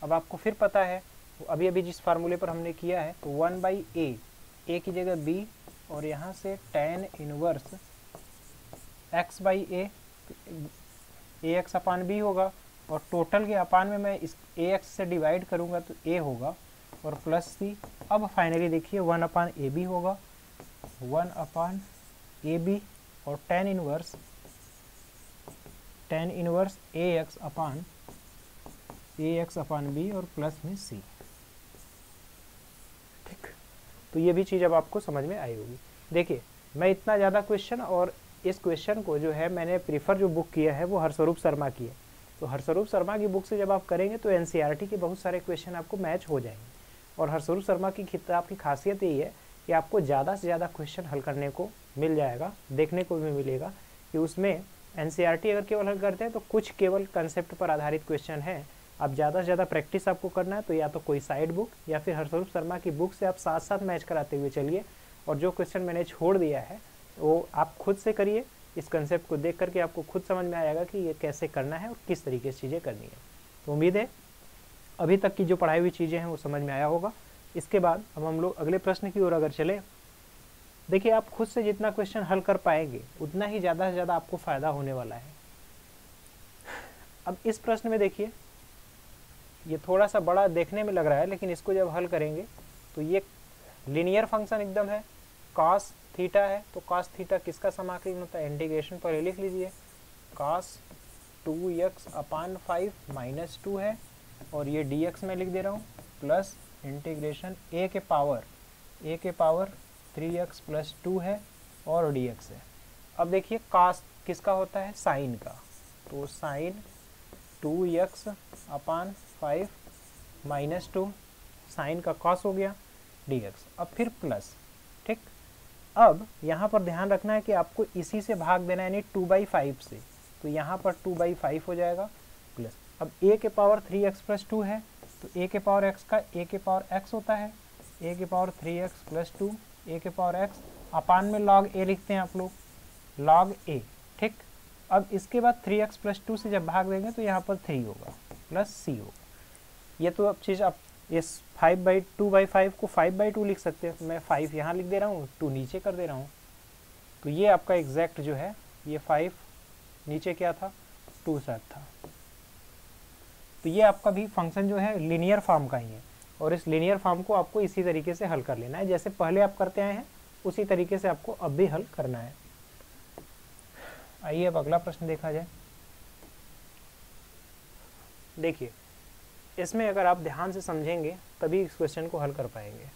अब आपको फिर पता है अभी अभी जिस फार्मूले पर हमने किया है तो 1/a की जगह b और यहाँ से tan इनवर्स x/a, ax अपान b होगा और टोटल के अपान में मैं इस ax से डिवाइड करूँगा तो a होगा और प्लस c। अब फाइनली देखिए 1/ab होगा, 1/ab और tan इनवर्स ax अपान b और प्लस में c। ठीक, तो ये भी चीज़ अब आपको समझ में आई होगी। देखिए मैं इतना ज़्यादा क्वेश्चन, और इस क्वेश्चन को जो है मैंने प्रीफर जो बुक किया है वो हरस्वरूप शर्मा की है। तो हरस्वरूप शर्मा की बुक से जब आप करेंगे तो एनसीईआरटी के बहुत सारे क्वेश्चन आपको मैच हो जाएंगे। और हरस्वरूप शर्मा की किताब की खासियत यही है कि आपको ज़्यादा से ज़्यादा क्वेश्चन हल करने को मिल जाएगा, देखने को भी मिलेगा कि उसमें एनसीईआरटी अगर केवल हल करते हैं तो कुछ केवल कंसेप्ट पर आधारित क्वेश्चन है। अब ज़्यादा से ज़्यादा प्रैक्टिस आपको करना है तो या तो कोई साइड बुक या फिर हरस्वरूप शर्मा की बुक से आप साथ साथ मैच कराते हुए चलिए, और जो क्वेश्चन मैंने छोड़ दिया है वो आप खुद से करिए। इस कंसेप्ट को देख करके आपको खुद समझ में आएगा कि ये कैसे करना है और किस तरीके से चीज़ें करनी है। तो उम्मीद है अभी तक की जो पढ़ाई हुई चीज़ें हैं वो समझ में आया होगा। इसके बाद अब हम लोग अगले प्रश्न की ओर अगर चले, देखिए आप खुद से जितना क्वेश्चन हल कर पाएंगे उतना ही ज़्यादा से ज़्यादा आपको फ़ायदा होने वाला है। अब इस प्रश्न में देखिए ये थोड़ा सा बड़ा देखने में लग रहा है, लेकिन इसको जब हल करेंगे तो ये लीनियर फंक्शन एकदम है, cos θ थीटा है, तो cos थीटा किसका समाकलन होता है, इंटीग्रेशन पर लिख लीजिए, cos 2x/5 -2 है, और ये dx में लिख दे रहा हूँ, प्लस इंटीग्रेशन a के पावर 3x + 2 है और dx है। अब देखिए cos किसका होता है, साइन का, तो साइन 2x/5 -2 साइन का cos हो गया dx, अब फिर प्लस, ठीक। अब यहाँ पर ध्यान रखना है कि आपको इसी से भाग देना है, यानी 2/5 से, तो यहाँ पर 2/5 हो जाएगा प्लस, अब a के पावर 3x + 2 है, तो a के पावर x का a के पावर x होता है, a के पावर 3x + 2 a के पावर x अपान में log a लिखते हैं आप लोग, log a, ठीक। अब इसके बाद 3x + 2 से जब भाग देंगे तो यहाँ पर 3 होगा प्लस c होगा। ये तो अब चीज़ आप इस 2/5 को 5/2 लिख सकते हैं, तो मैं 5 यहाँ लिख दे रहा हूँ, 2 नीचे कर दे रहा हूँ, तो ये आपका एग्जैक्ट जो है, ये 5 नीचे क्या था, 2 साथ था। तो ये आपका भी फंक्शन जो है लीनियर फॉर्म का ही है, और इस लीनियर फॉर्म को आपको इसी तरीके से हल कर लेना है, जैसे पहले आप करते आए हैं उसी तरीके से आपको अब भी हल करना है। आइए अब अगला प्रश्न देखा जाए। देखिए इसमें अगर आप ध्यान से समझेंगे तभी इस क्वेश्चन को हल कर पाएंगे।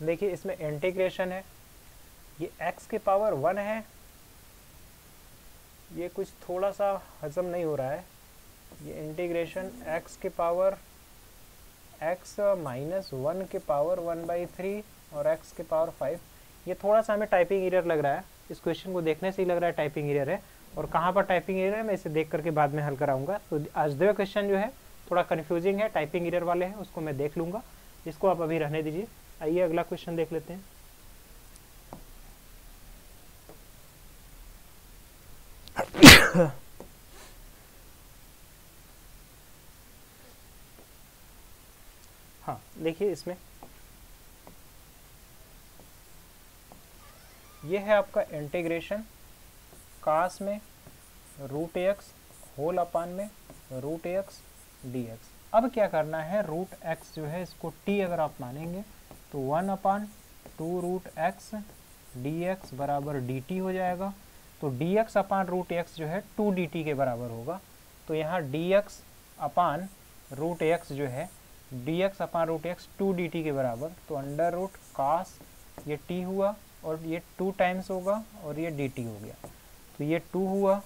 देखिए इसमें इंटीग्रेशन है, ये x के पावर 1 है, ये कुछ थोड़ा सा हजम नहीं हो रहा है, ये इंटीग्रेशन x के पावर x -1 के पावर 1/3 और x के पावर 5, ये थोड़ा सा हमें टाइपिंग एरर लग रहा है, इस क्वेश्चन को देखने से ही लग रहा है टाइपिंग एरर है, और कहाँ पर टाइपिंग एरर है मैं इसे देख करके बाद में हल कराऊंगा। तो आज दो क्वेश्चन जो है थोड़ा कन्फ्यूजिंग है, टाइपिंग एरर वाले हैं, उसको मैं देख लूँगा, इसको आप अभी रहने दीजिए। आइए अगला क्वेश्चन देख लेते हैं। हाँ देखिए इसमें ये है आपका इंटीग्रेशन cos में √x होल अपान में √x dx। अब क्या करना है, √x जो है इसको t अगर आप मानेंगे तो 1/2√x dx बराबर dt हो जाएगा, तो dx अपान √x जो है 2 dt के बराबर होगा, तो यहाँ dx अपान √x जो है dx अपान √x 2 dt के बराबर, तो अंडर रूट cos ये t हुआ और ये 2 टाइम्स होगा और ये dt हो गया, तो ये 2 हुआ,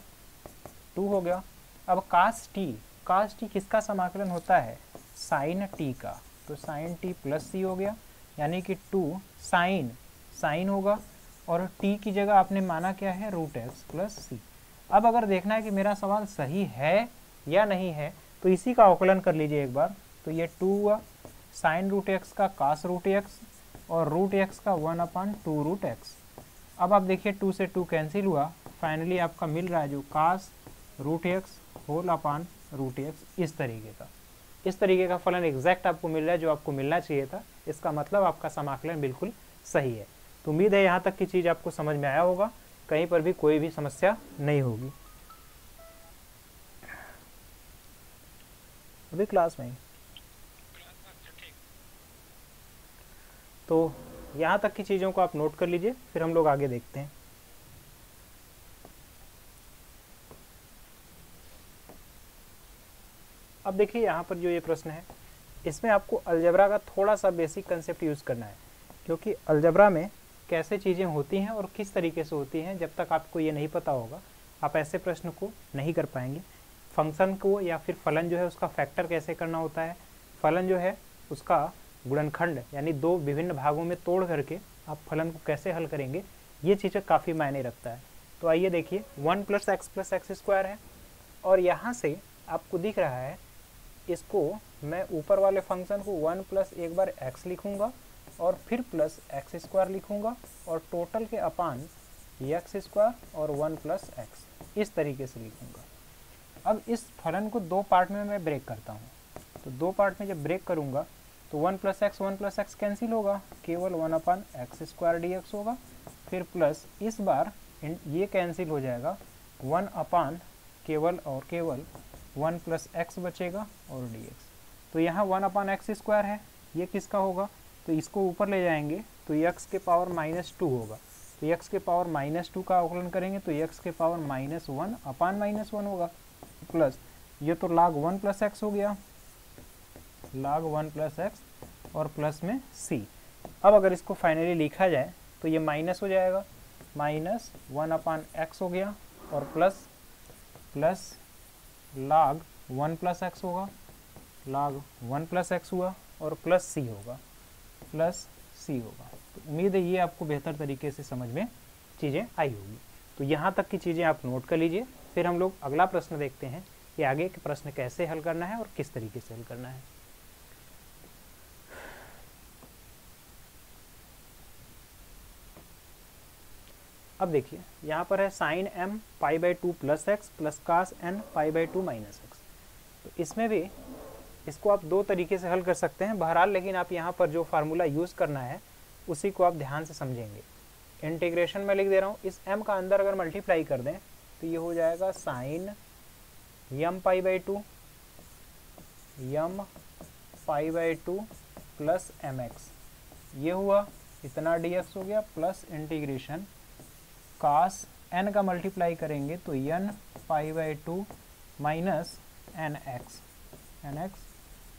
2 हो गया। अब cos t किसका समाकलन होता है, sin t का, तो sin t प्लस c हो गया, यानी कि 2 sin होगा, और t की जगह आपने माना क्या है, √x प्लस c। अब अगर देखना है कि मेरा सवाल सही है या नहीं है तो इसी का अवकलन कर लीजिए एक बार, तो ये 2 हुआ, sin √x का cos √x और √x का 1/2√x। अब आप देखिए 2 से 2 कैंसिल हुआ, फाइनली आपका मिल रहा है जो cos √x whole upon √x, इस तरीके का फलन एग्जैक्ट आपको मिल रहा है जो आपको मिलना चाहिए था। इसका मतलब आपका समाकलन बिल्कुल सही है। तो उम्मीद है यहाँ तक की चीज़ आपको समझ में आया होगा, कहीं पर भी कोई भी समस्या नहीं होगी। अभी क्लास में तो यहाँ तक की चीज़ों को आप नोट कर लीजिए, फिर हम लोग आगे देखते हैं। अब देखिए यहाँ पर जो ये प्रश्न है, इसमें आपको अलजबरा का थोड़ा सा बेसिक कंसेप्ट यूज़ करना है, क्योंकि अलजबरा में कैसे चीज़ें होती हैं और किस तरीके से होती हैं, जब तक आपको ये नहीं पता होगा आप ऐसे प्रश्न को नहीं कर पाएंगे। फंक्शन को या फिर फलन जो है उसका फैक्टर कैसे करना होता है, फलन जो है उसका गुणनखंड यानी दो विभिन्न भागों में तोड़ करके आप फलन को कैसे हल करेंगे, ये चीज़ें काफ़ी मायने रखता है। तो आइए देखिए 1 + x + x² है, और यहाँ से आपको दिख रहा है, इसको मैं ऊपर वाले फंक्शन को 1 + एक बार x लिखूँगा और फिर प्लस x² लिखूँगा और टोटल के अपान x² और 1 + x, इस तरीके से लिखूँगा। अब इस फलन को दो पार्ट में मैं ब्रेक करता हूँ, तो दो पार्ट में जब ब्रेक करूँगा तो 1 + x कैंसिल होगा, केवल 1/x² dx होगा, फिर प्लस इस बार ये कैंसिल हो जाएगा, 1 केवल और केवल 1 + x बचेगा और dx। तो यहाँ 1/x² है, ये किसका होगा, तो इसको ऊपर ले जाएंगे तो x के पावर -2 होगा, तो x के पावर -2 का अवकलन करेंगे तो x के पावर -1 अपान -1 होगा, प्लस ये तो log 1 प्लस एक्स हो गया, log 1 प्लस एक्स और प्लस में c। अब अगर इसको फाइनली लिखा जाए तो ये माइनस हो जाएगा, -1 अपान एक्स हो गया और प्लस log 1 प्लस एक्स होगा, log 1 प्लस एक्स हुआ और प्लस c होगा, तो उम्मीद है ये आपको बेहतर तरीके से समझ में चीज़ें आई होगी। तो यहाँ तक की चीज़ें आप नोट कर लीजिए, फिर हम लोग अगला प्रश्न देखते हैं कि आगे के प्रश्न कैसे हल करना है और किस तरीके से हल करना है। अब देखिए यहाँ पर है sin m π/2 plus X plus cos n π/2 minus X. तो इसमें भी इसको आप दो तरीके से हल कर सकते हैं बहरहाल, लेकिन आप यहाँ पर जो फार्मूला यूज़ करना है उसी को आप ध्यान से समझेंगे। इंटीग्रेशन में लिख दे रहा हूँ, इस m का अंदर अगर मल्टीप्लाई कर दें तो ये हो जाएगा sin m π/2 प्लस mx, ये हुआ इतना dx हो गया, प्लस इंटीग्रेशन cos n का मल्टीप्लाई करेंगे तो n π/2 माइनस nx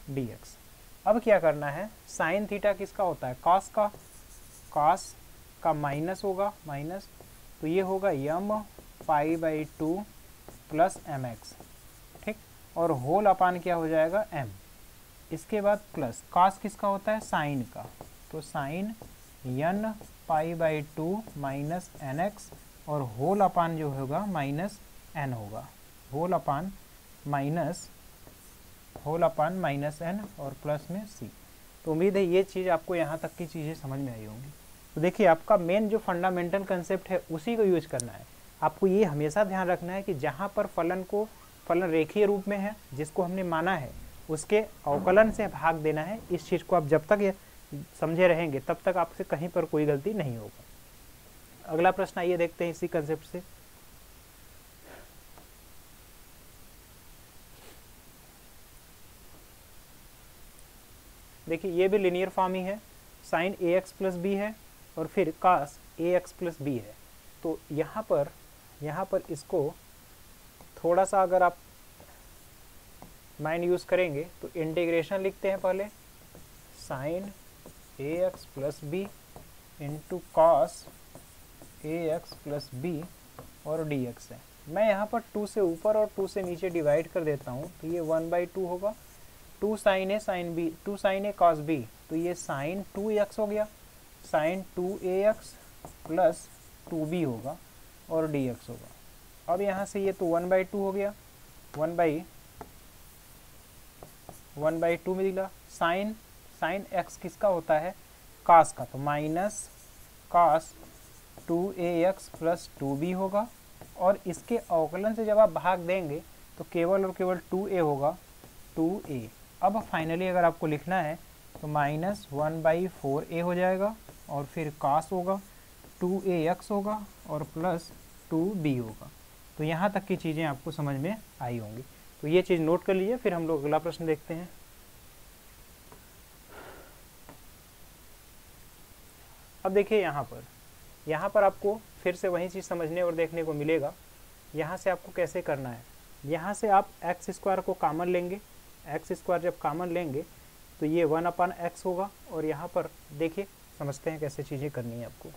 dx। अब क्या करना है, साइन थीटा किसका होता है, cos का माइनस होगा, माइनस, तो ये होगा m π/2 प्लस mx, ठीक, और होल अपान क्या हो जाएगा m, इसके बाद प्लस cos किसका होता है, साइन का, तो साइन n π/2 माइनस nx और होल अपान जो होगा माइनस n होगा, होल अपान माइनस n और प्लस में c। तो उम्मीद है ये चीज़ आपको यहाँ तक की चीज़ें समझ में आई होंगी। तो देखिए आपका मेन जो फंडामेंटल कंसेप्ट है उसी को यूज करना है। आपको ये हमेशा ध्यान रखना है कि जहाँ पर फलन रेखीय रूप में है, जिसको हमने माना है, उसके अवकलन से भाग देना है। इस चीज़ को आप जब तक ये समझे रहेंगे तब तक आपसे कहीं पर कोई गलती नहीं होगा। अगला प्रश्न आइए देखते हैं इसी कंसेप्ट से। देखिए ये भी लिनियर फॉर्म ही है, साइन ax प्लस बी है और फिर cos ax प्लस बी है। तो यहाँ पर इसको थोड़ा सा अगर आप माइंड यूज़ करेंगे तो इंटीग्रेशन लिखते हैं पहले, sine ax plus b into cos ax plus b और dx है। मैं यहाँ पर 2 से ऊपर और 2 से नीचे डिवाइड कर देता हूँ तो ये 1/2 होगा, 2 साइन ए साइन बी, 2 साइन ए कॉस बी, तो ये साइन 2x हो गया, साइन 2ax प्लस 2b होगा और dx होगा। अब यहाँ से ये तो 1/2 हो गया, 1/2 में दिला, साइन x किसका होता है, cos का, तो minus cos 2ax plus 2b होगा और इसके अवकलन से जब आप भाग देंगे तो केवल और केवल 2a होगा, 2a। अब फाइनली अगर आपको लिखना है तो माइनस 1/4a हो जाएगा और फिर cos होगा, 2ax होगा और प्लस 2b होगा। तो यहाँ तक की चीज़ें आपको समझ में आई होंगी। तो ये चीज़ नोट कर लीजिए, फिर हम लोग अगला प्रश्न देखते हैं। अब देखिए यहाँ पर आपको फिर से वही चीज़ समझने और देखने को मिलेगा। यहाँ से आपको कैसे करना है, यहाँ से आप एक्स स्क्वायर को कॉमन लेंगे, एक्स स्क्वायर जब कॉमन लेंगे तो ये 1/x होगा और यहाँ पर देखिए समझते हैं कैसे चीज़ें करनी है आपको।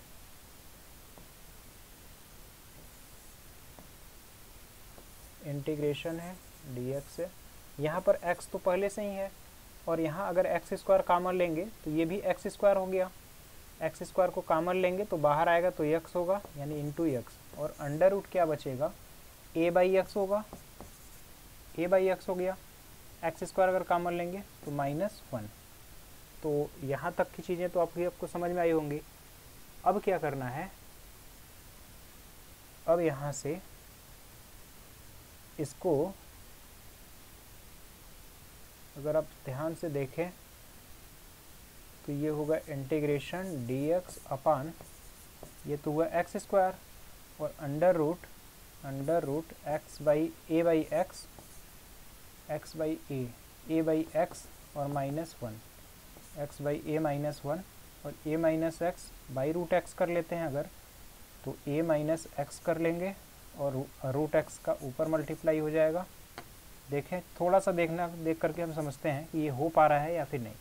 इंटीग्रेशन है dx से, यहाँ पर x तो पहले से ही है और यहाँ अगर एक्स स्क्वायर कॉमन लेंगे तो ये भी एक्स स्क्वायर हो गया, एक्स स्क्वायर को कॉमन लेंगे तो बाहर आएगा तो x होगा यानी इंटू x और अंडर रूट क्या बचेगा, a/x होगा, a/x हो गया, एक्स स्क्वायर अगर कॉमन लेंगे तो -1। तो यहाँ तक की चीज़ें तो आपको समझ में आई होंगी। अब क्या करना है, अब यहाँ से इसको अगर आप ध्यान से देखें तो ये होगा इंटीग्रेशन dx अपान, ये तो हुआ एक्स स्क्वायर और अंडर रूट x/a/x और -1 एक्स बाई ए माइनस 1 और A minus X by root X कर लेते हैं अगर, तो ए माइनस एक्स कर लेंगे और रूट एक्स का ऊपर मल्टीप्लाई हो जाएगा। देखें थोड़ा सा देख करके हम समझते हैं कि ये हो पा रहा है या फिर नहीं।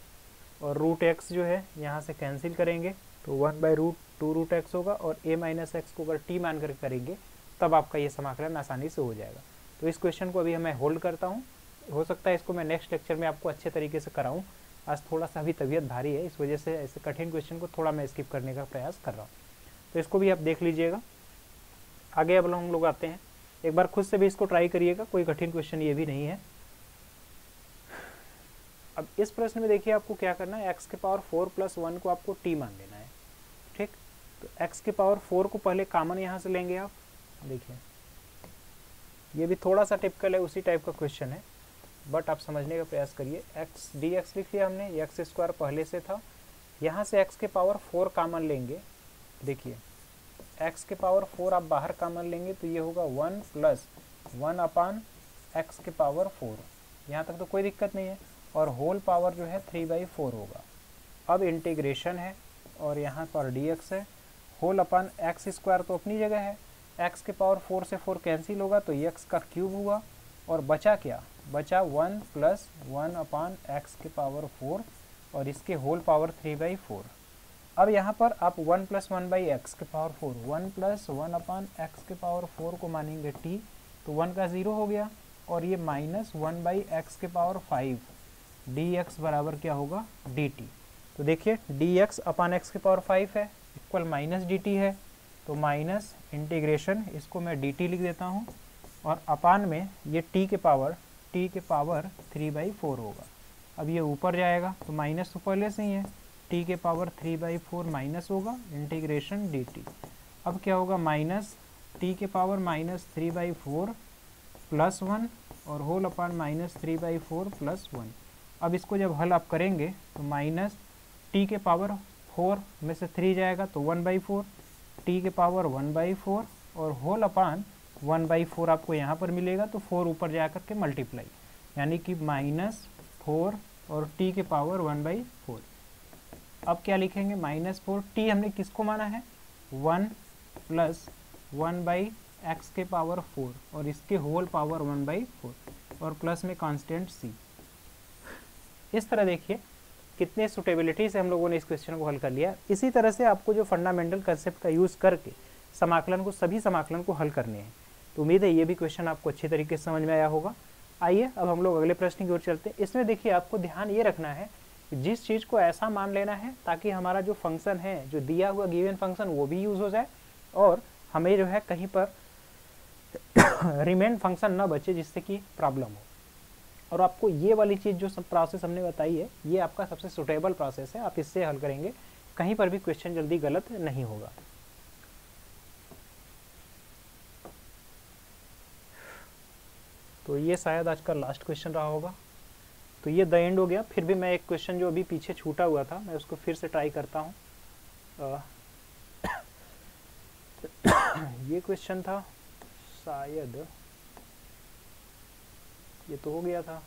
और रूट एक्स जो है यहाँ से कैंसिल करेंगे तो 1/2 रूट एक्स होगा और a माइनस एक्स को अगर t मान कर करेंगे तब आपका ये समाकलन आसानी से हो जाएगा। तो इस क्वेश्चन को अभी मैं होल्ड करता हूँ, हो सकता है इसको मैं नेक्स्ट लेक्चर में आपको अच्छे तरीके से कराऊँ। आज थोड़ा सा अभी तबीयत भारी है, इस वजह से ऐसे कठिन क्वेश्चन को थोड़ा मैं स्किप करने का प्रयास कर रहा हूँ, तो इसको भी आप देख लीजिएगा। आगे अब हम लोग आते हैं, एक बार खुद से भी इसको ट्राई करिएगा, कोई कठिन क्वेश्चन ये भी नहीं है। अब इस प्रश्न में देखिए आपको क्या करना है, x के पावर 4 + 1 को आपको t मान लेना है, ठीक। तो x के पावर 4 को पहले कॉमन यहाँ से लेंगे आप। देखिए ये भी थोड़ा सा टिपिकल है, उसी टाइप का क्वेश्चन है, बट आप समझने का प्रयास करिए। x dx लिख लिया हमने, x² पहले से था, यहाँ से x के पावर 4 कॉमन लेंगे। देखिए x के पावर 4 आप बाहर कॉमन लेंगे तो ये होगा 1 + 1 / x के पावर 4, यहाँ तक तो कोई दिक्कत नहीं है। और होल पावर जो है 3/4 होगा। अब इंटीग्रेशन है और यहाँ पर dx है, होल अपन x² तो अपनी जगह है, x के पावर 4 से 4 कैंसिल होगा तो x का क्यूब हुआ और बचा क्या, बचा 1 + 1 / x के पावर 4 और इसके होल पावर 3/4। अब यहाँ पर आप 1 + 1/x के पावर 4, 1 + 1 / x के पावर 4 को मानेंगे t, तो 1 का 0 हो गया और ये -1/x के पावर 5 dx बराबर क्या होगा dt। तो देखिए dx / x के पावर 5 है इक्वल -dt है, तो माइनस इंटीग्रेशन इसको मैं dt लिख देता हूँ और अपान में ये t के पावर 3/4 होगा। अब ये ऊपर जाएगा तो माइनस तो पहले से ही है, t के पावर 3/4 माइनस होगा इंटीग्रेशन dt। अब क्या होगा माइनस t के पावर -3/4 + 1 और होल अपान -3/4 + 1। अब इसको जब हल आप करेंगे तो माइनस t के पावर 4 में से 3 जाएगा तो 1/4, t के पावर 1/4 और होल अपान 1/4 आपको यहाँ पर मिलेगा, तो 4 ऊपर जा कर के मल्टीप्लाई, यानी कि -4 और t के पावर 1/4। अब क्या लिखेंगे -4, t हमने किसको माना है 1 + 1/x के पावर 4 और इसके होल पावर 1/4 और प्लस में कांस्टेंट c। इस तरह देखिए कितने सुटेबिलिटी से हम लोगों ने इस क्वेश्चन को हल कर लिया। इसी तरह से आपको जो फंडामेंटल कंसेप्ट का यूज़ करके सभी समाकलन को हल करने हैं। तो उम्मीद है ये भी क्वेश्चन आपको अच्छी तरीके से समझ में आया होगा। आइए अब हम लोग अगले प्रश्न की ओर चलते हैं। इसमें देखिए आपको ध्यान ये रखना है कि जिस चीज़ को ऐसा मान लेना है ताकि हमारा जो फंक्शन है, जो दिया हुआ गिवन फंक्शन, वो भी यूज़ हो जाए और हमें जो है कहीं पर रिमेन फंक्शन ना बचे जिससे कि प्रॉब्लम हो। और आपको ये वाली चीज़ जो सब प्रोसेस हमने बताई है, ये आपका सबसे सुटेबल प्रोसेस है, आप इससे हल करेंगे, कहीं पर भी क्वेश्चन जल्दी गलत नहीं होगा। तो ये शायद आज का लास्ट क्वेश्चन रहा होगा, तो ये द एंड हो गया। फिर भी मैं एक क्वेश्चन जो अभी पीछे छूटा हुआ था मैं उसको फिर से ट्राई करता हूँ। ये क्वेश्चन था शायद, ये तो हो गया था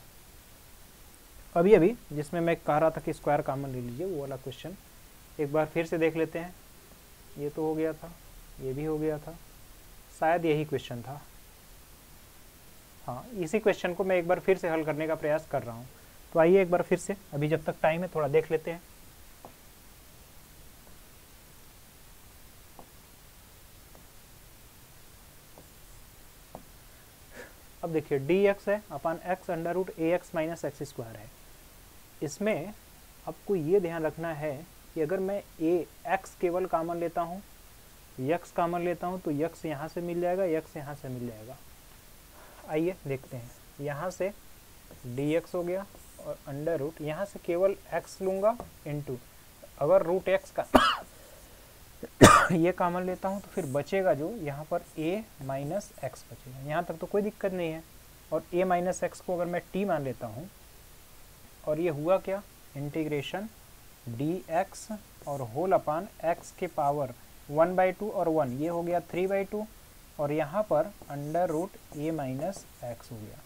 अभी जिसमें मैं कह रहा था कि स्क्वायर कॉमन ले लीजिए, वो वाला क्वेश्चन एक बार फिर से देख लेते हैं। ये तो हो गया था, ये भी हो गया था, शायद यही क्वेश्चन था। हाँ, इसी क्वेश्चन को मैं एक बार फिर से हल करने का प्रयास कर रहा हूँ। तो आइए एक बार फिर से, अभी जब तक टाइम है थोड़ा देख लेते हैं। अब देखिए dx है अपान x √ax - x² है। इसमें आपको ये ध्यान रखना है कि अगर मैं x केवल कॉमन लेता हूँ, x कॉमन लेता हूँ तो x यहाँ से मिल जाएगा, x यहाँ से मिल जाएगा। आइए देखते हैं, यहाँ से dx हो गया और अंडर रूट यहाँ से केवल x लूँगा इनटू, अगर रूट x का ये कॉमन लेता हूँ तो फिर बचेगा जो यहाँ पर a माइनस एक्स बचेगा, यहाँ तक तो कोई दिक्कत नहीं है। और a माइनस एक्स को अगर मैं t मान लेता हूँ और ये हुआ क्या, इंटीग्रेशन dx और होल अपान x के पावर 1/2 और 1, ये हो गया 3/2 और यहाँ पर under root a minus x हो गया।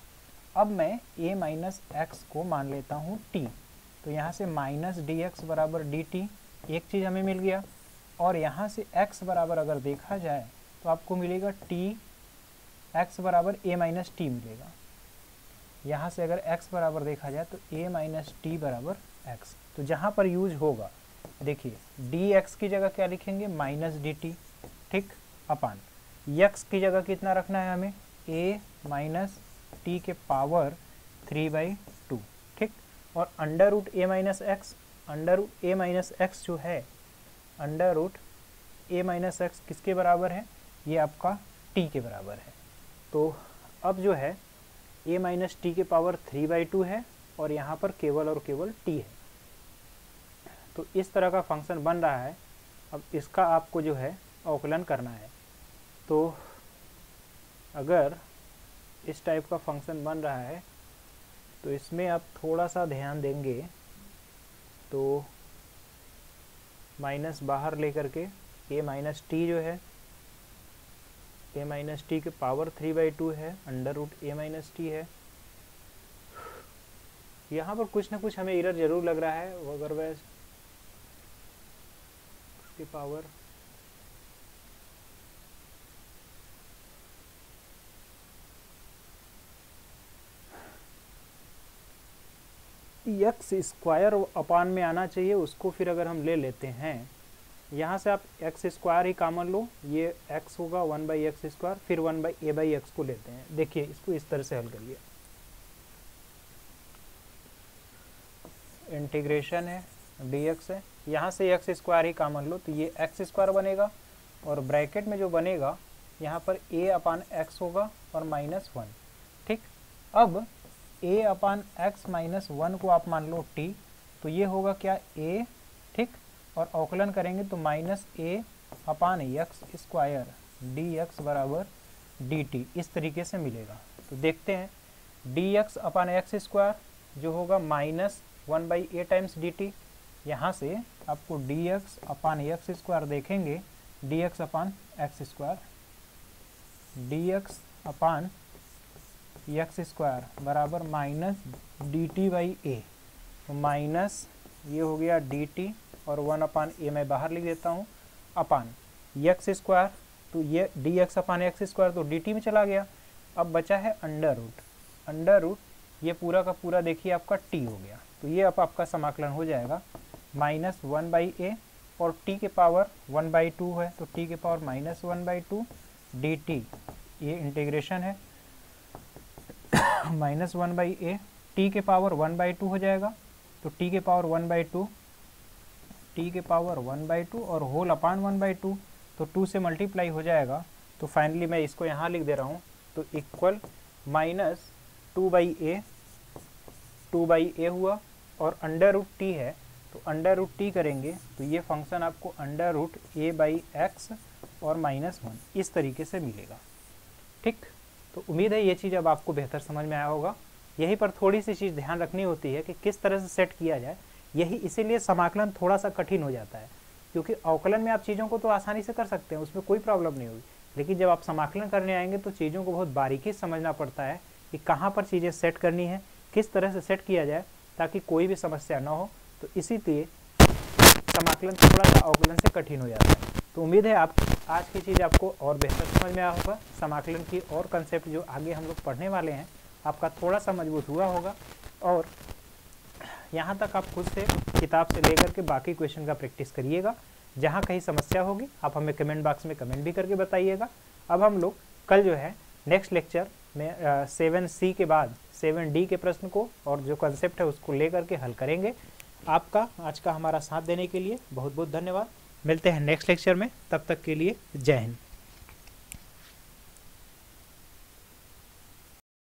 अब मैं a माइनस एक्स को मान लेता हूँ t, तो यहाँ से माइनस डी एक्स बराबर डी टी, एक चीज़ हमें मिल गया। और यहाँ से x बराबर अगर देखा जाए तो आपको मिलेगा टी, x बराबर a माइनस टी मिलेगा। यहाँ से अगर x बराबर देखा जाए तो a माइनस टी बराबर x। तो जहाँ पर यूज होगा देखिए dx की जगह क्या लिखेंगे, माइनस डी टी, ठीक, अपान x की जगह कितना रखना है हमें, a माइनस टी के पावर 3/2, ठीक। और under root a minus x, under root a minus x जो है, under root a minus x किसके बराबर है, ये आपका t के बराबर है। तो अब जो है a माइनस टी के पावर 3/2 है और यहाँ पर केवल और केवल t है। तो इस तरह का फंक्शन बन रहा है। अब इसका आपको जो है अवकलन करना है। तो अगर इस टाइप का फंक्शन बन रहा है तो इसमें आप थोड़ा सा ध्यान देंगे तो माइनस बाहर लेकर के a माइनस टी जो है, a माइनस टी के पावर 3/2 है, under root a minus t है। यहाँ पर कुछ ना कुछ हमें एरर जरूर लग रहा है, अगर वैसे उसके पावर एक्स स्क्वायर अपान में आना चाहिए, उसको फिर अगर हम ले लेते हैं यहाँ से आप एक्स स्क्वायर ही कॉमन लो, ये x होगा 1/x स्क्वायर, फिर 1/a/x को लेते हैं। देखिए इसको इस तरह से हल करिए, इंटीग्रेशन है dx है, यहाँ से एक्स स्क्वायर ही कॉमन लो तो ये एक्स स्क्वायर बनेगा और ब्रैकेट में जो बनेगा यहाँ पर a अपान x होगा और -1, ठीक। अब a अपान x -1 को आप मान लो t, तो ये होगा क्या a, ठीक। और अवकलन करेंगे तो minus a upon x square dx बराबर dt, इस तरीके से मिलेगा। तो देखते हैं dx अपान एक्स स्क्वायर जो होगा -1/a टाइम्स dt, यहाँ से आपको dx अपान एक्स स्क्वायर देखेंगे, dx अपान एक्स स्क्वायर, dx अपान एक्स स्क्वायर बराबर माइनस dt/a, तो माइनस ये हो गया dt और 1/a मैं बाहर लिख देता हूँ, अपान एक्स स्क्वायर, तो ये dx अपान एक्स स्क्वायर तो dt में चला गया। अब बचा है अंडर रूट, अंडर रूट ये पूरा का पूरा देखिए आपका t हो गया, तो ये अब आपका समाकलन हो जाएगा -1/a और t के पावर 1/2 है, तो t के पावर -1/2 dt, ये इंटीग्रेशन है -1/a, t के पावर 1/2 हो जाएगा, तो t के पावर 1/2, t के पावर 1/2 और होल अपान 1/2, तो 2 से मल्टीप्लाई हो जाएगा। तो फाइनली मैं इसको यहाँ लिख दे रहा हूँ, तो इक्वल -2/a हुआ और अंडर रूट टी है, तो अंडर रूट टी करेंगे तो ये फंक्शन आपको अंडर रूट a/x और -1 इस तरीके से मिलेगा, ठीक। तो उम्मीद है ये चीज़ अब आपको बेहतर समझ में आया होगा। यहीं पर थोड़ी सी चीज़ ध्यान रखनी होती है कि किस तरह से सेट किया जाए, यही इसीलिए समाकलन थोड़ा सा कठिन हो जाता है, क्योंकि अवकलन में आप चीज़ों को तो आसानी से कर सकते हैं, उसमें कोई प्रॉब्लम नहीं होगी, लेकिन जब आप समाकलन करने आएंगे तो चीज़ों को बहुत बारीकी से समझना पड़ता है कि कहाँ पर चीज़ें सेट करनी है, किस तरह से सेट किया जाए ताकि कोई भी समस्या ना हो। तो इसीलिए समाकलन थोड़ा सा अवकलन से कठिन हो जाता है। तो उम्मीद है आप आज की चीज़ आपको और बेहतर समझ में आया होगा, समाकलन की और कंसेप्ट जो आगे हम लोग पढ़ने वाले हैं आपका थोड़ा सा मजबूत हुआ होगा। और यहाँ तक आप खुद से किताब से लेकर के बाकी क्वेश्चन का प्रैक्टिस करिएगा। जहाँ कहीं समस्या होगी आप हमें कमेंट बॉक्स में कमेंट भी करके बताइएगा। अब हम लोग कल जो है नेक्स्ट लेक्चर में 7C के बाद 7D के प्रश्न को और जो कंसेप्ट है उसको लेकर के हल करेंगे। आपका आज का हमारा साथ देने के लिए बहुत बहुत धन्यवाद। मिलते हैं नेक्स्ट लेक्चर में, तब तक के लिए जय हिंद।